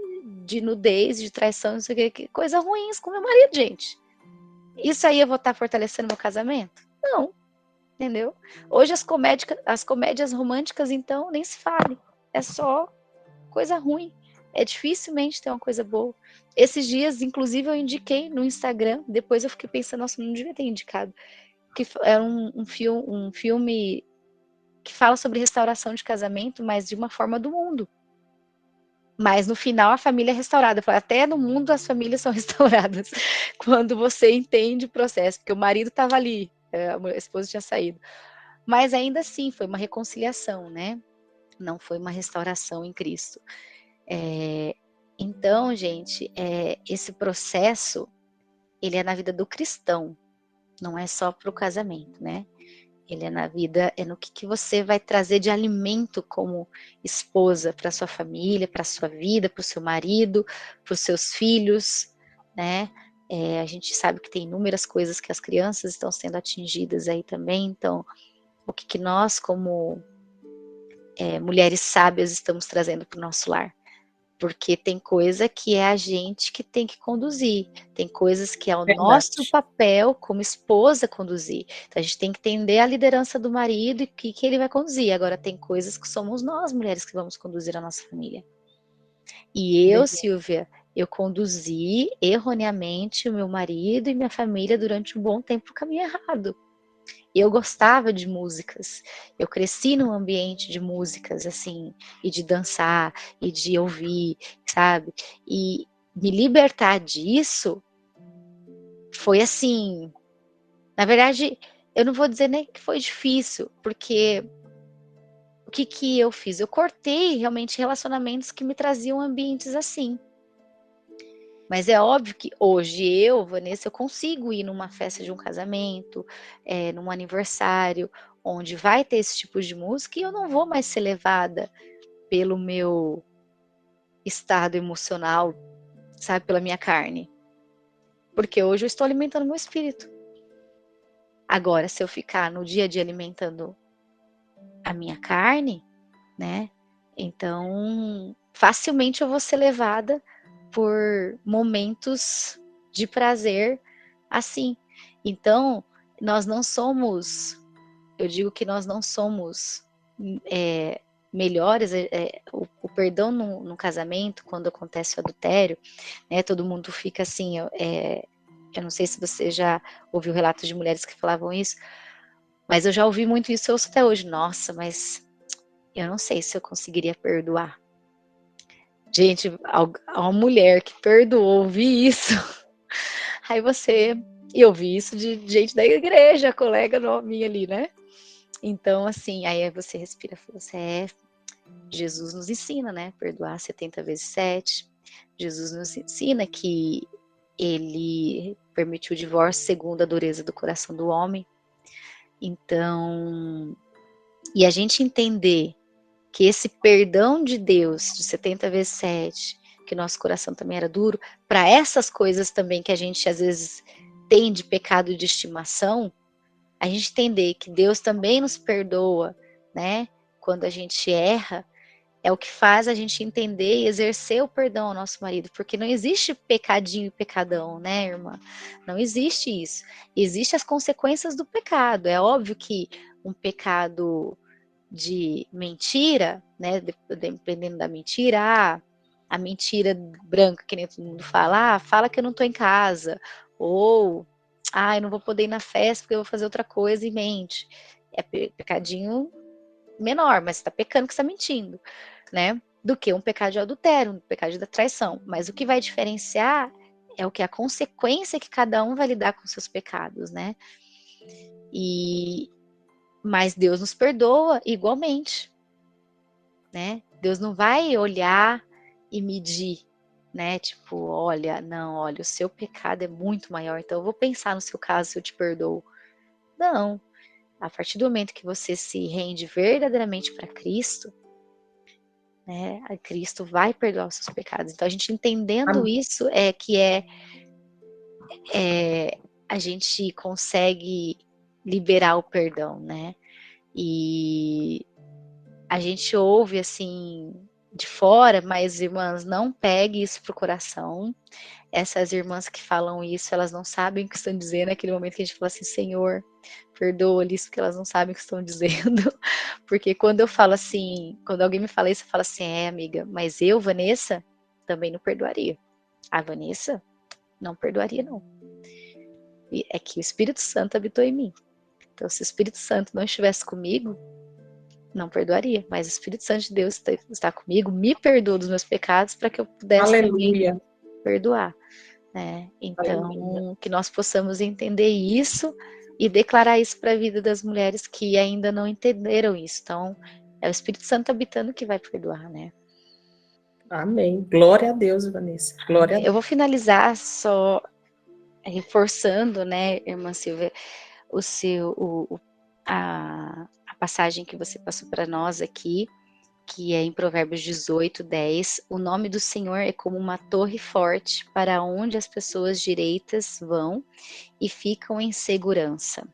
de nudez, de traição, não sei o que, coisa ruins com meu marido, gente. Isso aí eu vou estar fortalecendo meu casamento? Não, entendeu? Hoje as comédias românticas, então, nem se fale. É só coisa ruim. É dificilmente ter uma coisa boa. Esses dias, inclusive, eu indiquei no Instagram, depois eu fiquei pensando, nossa, não devia ter indicado, que é um filme que fala sobre restauração de casamento, mas de uma forma do mundo. Mas no final a família é restaurada. Até no mundo as famílias são restauradas quando você entende o processo, porque o marido estava ali, a esposa tinha saído. Mas ainda assim foi uma reconciliação, né? Não foi uma restauração em Cristo. Então, gente, esse processo, ele é na vida do cristão, não é só para o casamento, né? Ele é na vida, é no que você vai trazer de alimento como esposa para sua família, para sua vida, para o seu marido, para os seus filhos, né? A gente sabe que tem inúmeras coisas que as crianças estão sendo atingidas aí também, então o que nós como mulheres sábias estamos trazendo para o nosso lar? Porque tem coisa que é a gente que tem que conduzir, tem coisas que é o nosso Verdade. papel como esposa conduzir. Então a gente tem que entender a liderança do marido e o que ele vai conduzir. Agora tem coisas que somos nós, mulheres, que vamos conduzir a nossa família. E eu, Verdade. Silvia, eu conduzi erroneamente o meu marido e minha família durante um bom tempo no caminho errado. Eu gostava de músicas, eu cresci num ambiente de músicas, assim, e de dançar, e de ouvir, sabe? E me libertar disso foi assim, na verdade, eu não vou dizer nem que foi difícil, porque o que eu fiz? Eu cortei realmente relacionamentos que me traziam ambientes assim. Mas é óbvio que hoje eu, Vanessa, eu consigo ir numa festa de um casamento, num aniversário, onde vai ter esse tipo de música e eu não vou mais ser levada pelo meu estado emocional, sabe, pela minha carne. Porque hoje eu estou alimentando meu espírito. Agora, se eu ficar no dia a dia alimentando a minha carne, né? Então, facilmente eu vou ser levada por momentos de prazer assim. Então, nós não somos, eu digo que nós não somos melhores, o perdão no casamento, quando acontece o adultério, né, todo mundo fica assim, eu não sei se você já ouviu relatos de mulheres que falavam isso, mas eu já ouvi muito isso, eu ouço até hoje, nossa, mas eu não sei se eu conseguiria perdoar. Gente, uma mulher que perdoou ouvir isso, aí você, e eu vi isso de gente da igreja, colega minha ali, né? Então, assim, aí você respira, fala assim, Jesus nos ensina, né? Perdoar 70 vezes 7. Jesus nos ensina que ele permitiu o divórcio segundo a dureza do coração do homem. Então, e a gente entender que esse perdão de Deus, de 70 vezes 7, que nosso coração também era duro, para essas coisas também que a gente às vezes tem de pecado de estimação, a gente entender que Deus também nos perdoa, né? Quando a gente erra, é o que faz a gente entender e exercer o perdão ao nosso marido, porque não existe pecadinho e pecadão, né, irmã? Não existe isso. Existem as consequências do pecado. É óbvio que um pecado de mentira, né, dependendo da mentira, a mentira branca, que nem todo mundo fala, fala que eu não tô em casa, ou, eu não vou poder ir na festa porque eu vou fazer outra coisa e mente. É pecadinho menor, mas você tá pecando que você tá mentindo, né, do que um pecado de adultério, um pecado da traição. Mas o que vai diferenciar é o que a consequência que cada um vai lidar com seus pecados, né, mas Deus nos perdoa igualmente, né? Deus não vai olhar e medir, né? Tipo, olha, o seu pecado é muito maior, então eu vou pensar no seu caso se eu te perdoo. Não. A partir do momento que você se rende verdadeiramente para Cristo, né? Cristo vai perdoar os seus pecados. Então a gente entendendo Amém. isso a gente consegue liberar o perdão, né? E a gente ouve assim de fora, mas irmãs, não pegue isso pro coração. Essas irmãs que falam isso, elas não sabem o que estão dizendo. Naquele momento que a gente fala assim, Senhor, perdoa-lhes, porque elas não sabem o que estão dizendo. Porque quando eu falo assim, quando alguém me fala isso, eu falo assim, amiga, mas eu, Vanessa, também não perdoaria. A Vanessa não perdoaria, não. E é que o Espírito Santo habitou em mim. Então, se o Espírito Santo não estivesse comigo, não perdoaria. Mas o Espírito Santo de Deus está comigo, me perdoa dos meus pecados para que eu pudesse também Aleluia. perdoar. Né? Então, Aleluia. que nós possamos entender isso e declarar isso para a vida das mulheres que ainda não entenderam isso. Então, é o Espírito Santo habitando que vai perdoar, né? Amém. Glória a Deus, Vanessa. Glória a Eu Deus. vou finalizar só reforçando, né, irmã Silvia, a passagem que você passou para nós aqui, que é em Provérbios 18:10. O nome do Senhor é como uma torre forte para onde as pessoas direitas vão e ficam em segurança.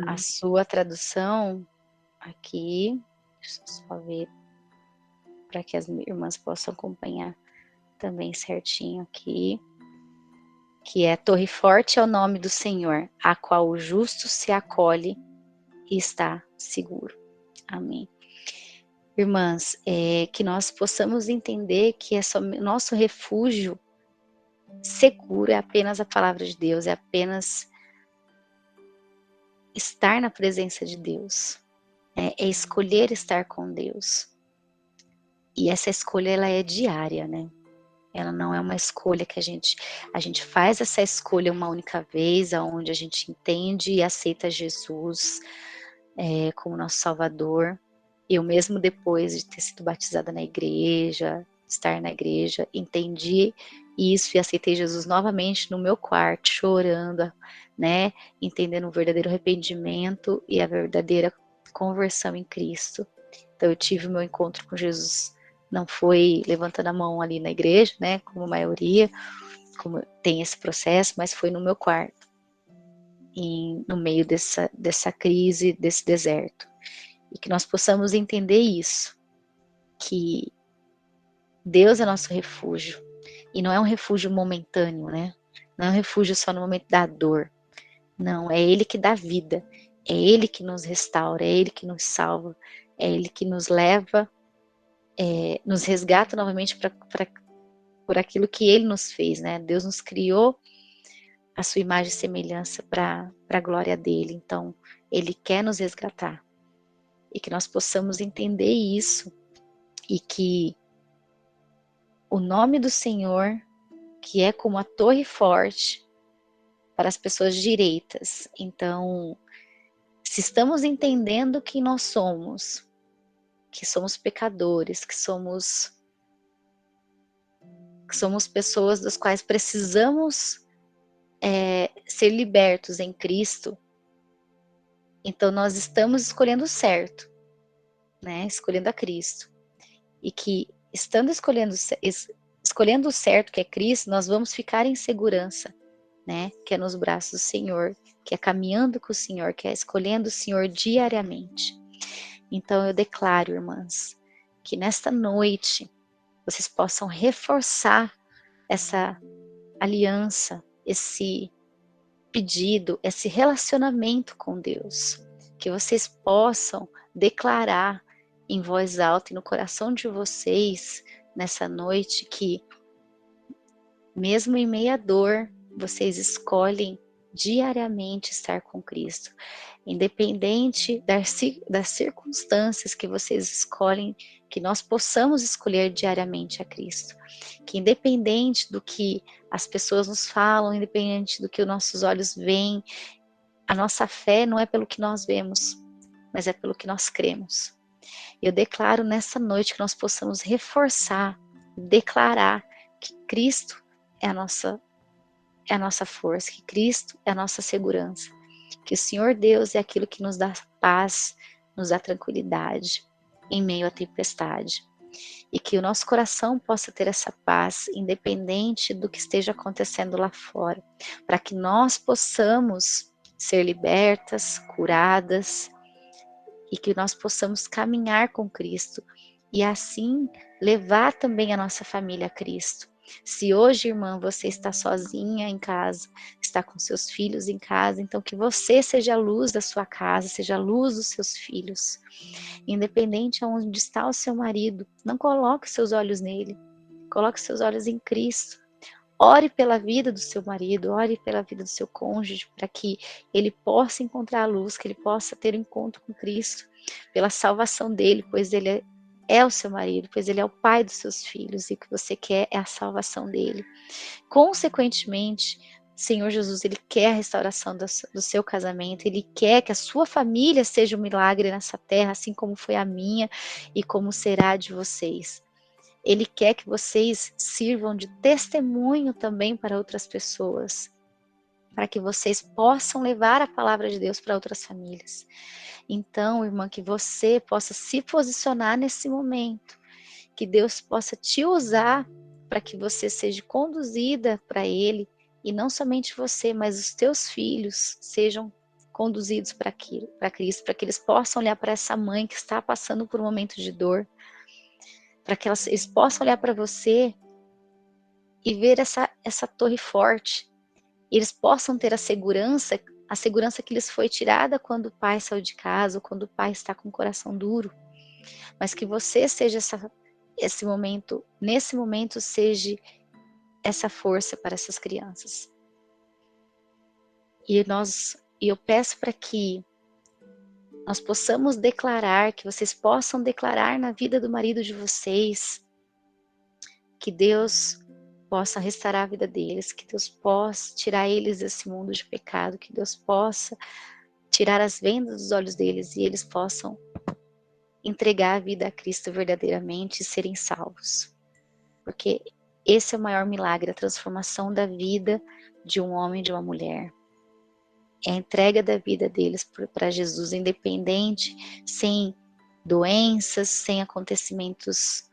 A sua tradução aqui, deixa eu só ver para que as irmãs possam acompanhar também certinho aqui, que é Torre Forte é o nome do Senhor, a qual o justo se acolhe e está seguro. Amém. Irmãs, que nós possamos entender que nosso refúgio seguro é apenas a palavra de Deus, é apenas estar na presença de Deus, é escolher estar com Deus. E essa escolha, ela é diária, né? Ela não é uma escolha que a gente faz essa escolha uma única vez, aonde a gente entende e aceita Jesus como nosso Salvador. Eu mesmo depois de ter sido batizada na igreja, estar na igreja, entendi isso e aceitei Jesus novamente no meu quarto, chorando, né? Entendendo o verdadeiro arrependimento e a verdadeira conversão em Cristo. Então eu tive o meu encontro com Jesus, não foi levantando a mão ali na igreja, né? Como a maioria, como tem esse processo, mas foi no meu quarto, no meio dessa crise, desse deserto. E que nós possamos entender isso, que Deus é nosso refúgio, e não é um refúgio momentâneo, né? Não é um refúgio só no momento da dor. Não, é Ele que dá vida, é Ele que nos restaura, é Ele que nos salva, é Ele que nos leva, nos resgata novamente por aquilo que Ele nos fez, né? Deus nos criou a sua imagem e semelhança para a glória dEle, então Ele quer nos resgatar. E que nós possamos entender isso, e que o nome do Senhor, que é como a torre forte para as pessoas direitas. Então, se estamos entendendo quem nós somos, que somos pecadores, que somos pessoas das quais precisamos ser libertos em Cristo, então nós estamos escolhendo certo, né? Escolhendo a Cristo. E que estando escolhendo o certo, que é Cristo, nós vamos ficar em segurança, né? Que é nos braços do Senhor, que é caminhando com o Senhor, que é escolhendo o Senhor diariamente. Então eu declaro, irmãs, que nesta noite vocês possam reforçar essa aliança, esse pedido, esse relacionamento com Deus, que vocês possam declarar em voz alta e no coração de vocês nessa noite que, mesmo em meia dor, vocês escolhem diariamente estar com Cristo, independente das circunstâncias que vocês escolhem, que nós possamos escolher diariamente a Cristo, que independente do que as pessoas nos falam, independente do que os nossos olhos veem, a nossa fé não é pelo que nós vemos, mas é pelo que nós cremos. Eu declaro nessa noite que nós possamos reforçar, declarar que Cristo é a nossa força, que Cristo é a nossa segurança, que o Senhor Deus é aquilo que nos dá paz, nos dá tranquilidade em meio à tempestade, e que o nosso coração possa ter essa paz, independente do que esteja acontecendo lá fora, para que nós possamos ser libertas, curadas, e que nós possamos caminhar com Cristo, e assim levar também a nossa família a Cristo, Se hoje, irmã, você está sozinha em casa, está com seus filhos em casa, então que você seja a luz da sua casa, seja a luz dos seus filhos. Independente de onde está o seu marido, não coloque seus olhos nele, coloque seus olhos em Cristo. Ore pela vida do seu marido, ore pela vida do seu cônjuge, para que ele possa encontrar a luz, que ele possa ter um encontro com Cristo, pela salvação dele, pois ele é o seu marido, pois ele é o pai dos seus filhos, e o que você quer é a salvação dele. Consequentemente, Senhor Jesus, Ele quer a restauração do seu casamento, Ele quer que a sua família seja um milagre nessa terra, assim como foi a minha e como será a de vocês. Ele quer que vocês sirvam de testemunho também para outras pessoas, para que vocês possam levar a palavra de Deus para outras famílias. Então, irmã, que você possa se posicionar nesse momento, que Deus possa te usar para que você seja conduzida para Ele, e não somente você, mas os teus filhos sejam conduzidos para Cristo, para que eles possam olhar para essa mãe que está passando por um momento de dor, para que eles possam olhar para você e ver essa torre forte, e eles possam ter a segurança que lhes foi tirada quando o pai saiu de casa, ou quando o pai está com o coração duro, mas que você seja nesse momento seja essa força para essas crianças. E eu peço para que nós possamos declarar, que vocês possam declarar na vida do marido de vocês, que Deus possa restaurar a vida deles, que Deus possa tirar eles desse mundo de pecado, que Deus possa tirar as vendas dos olhos deles e eles possam entregar a vida a Cristo verdadeiramente e serem salvos. Porque esse é o maior milagre, a transformação da vida de um homem e de uma mulher. É a entrega da vida deles para Jesus, independente, sem doenças, sem acontecimentos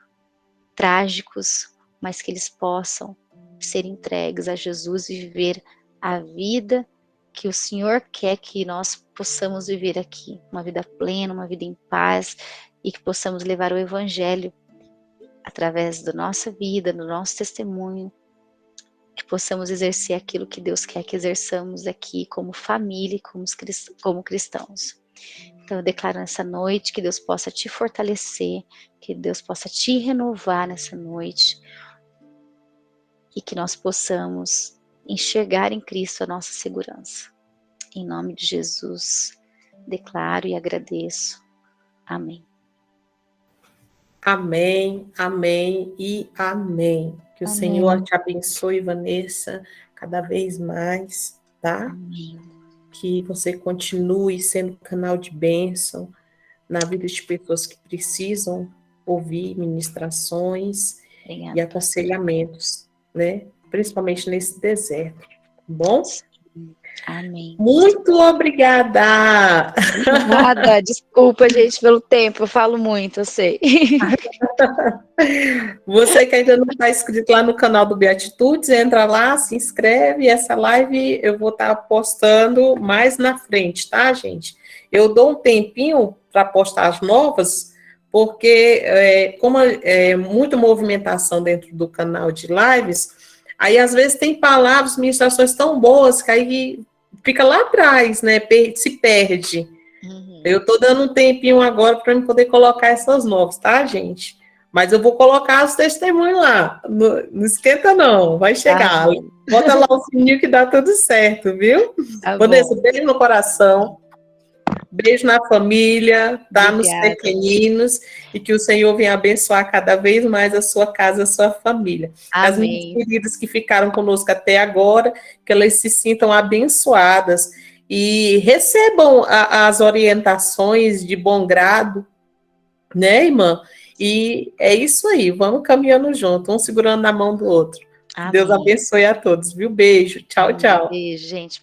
trágicos, mas que eles possam ser entregues a Jesus e viver a vida que o Senhor quer que nós possamos viver aqui, uma vida plena, uma vida em paz, e que possamos levar o Evangelho através da nossa vida, do nosso testemunho, que possamos exercer aquilo que Deus quer que exerçamos aqui como família e como cristãos. Então eu declaro nessa noite que Deus possa te fortalecer, que Deus possa te renovar nessa noite, e que nós possamos enxergar em Cristo a nossa segurança. Em nome de Jesus, declaro e agradeço. Amém. Amém, amém e amém. Que o Amém. Senhor te abençoe, Vanessa, cada vez mais, tá? Amém. Que você continue sendo canal de bênção na vida de pessoas que precisam ouvir ministrações Obrigada. e aconselhamentos, né? Principalmente nesse deserto, tá bom? Amém. Muito obrigada! Nada, desculpa, gente, pelo tempo, eu falo muito, eu sei. Você que ainda não está inscrito lá no canal do Beatitudes, entra lá, se inscreve, essa live eu vou estar postando mais na frente, tá, gente? Eu dou um tempinho para postar as novas, porque como é muita movimentação dentro do canal de lives, aí às vezes tem palavras, ministrações tão boas que aí fica lá atrás, né? Se perde. Uhum. Eu estou dando um tempinho agora para eu poder colocar essas novas, tá, gente? Mas eu vou colocar os testemunhos lá. Não esquenta, não. Vai chegar. Bota lá o sininho que dá tudo certo, viu? Tá Vanessa, bom. beijo no coração. Beijo na família, tá? Nos Obrigada. pequeninos. E que o Senhor venha abençoar cada vez mais a sua casa, a sua família. As minhas Amém. queridas que ficaram conosco até agora, que elas se sintam abençoadas e recebam as orientações de bom grado, né, irmã? E é isso aí, vamos caminhando junto, um segurando na mão do outro. Amém. Deus abençoe a todos, viu? Beijo, tchau, tchau. Beijo, gente.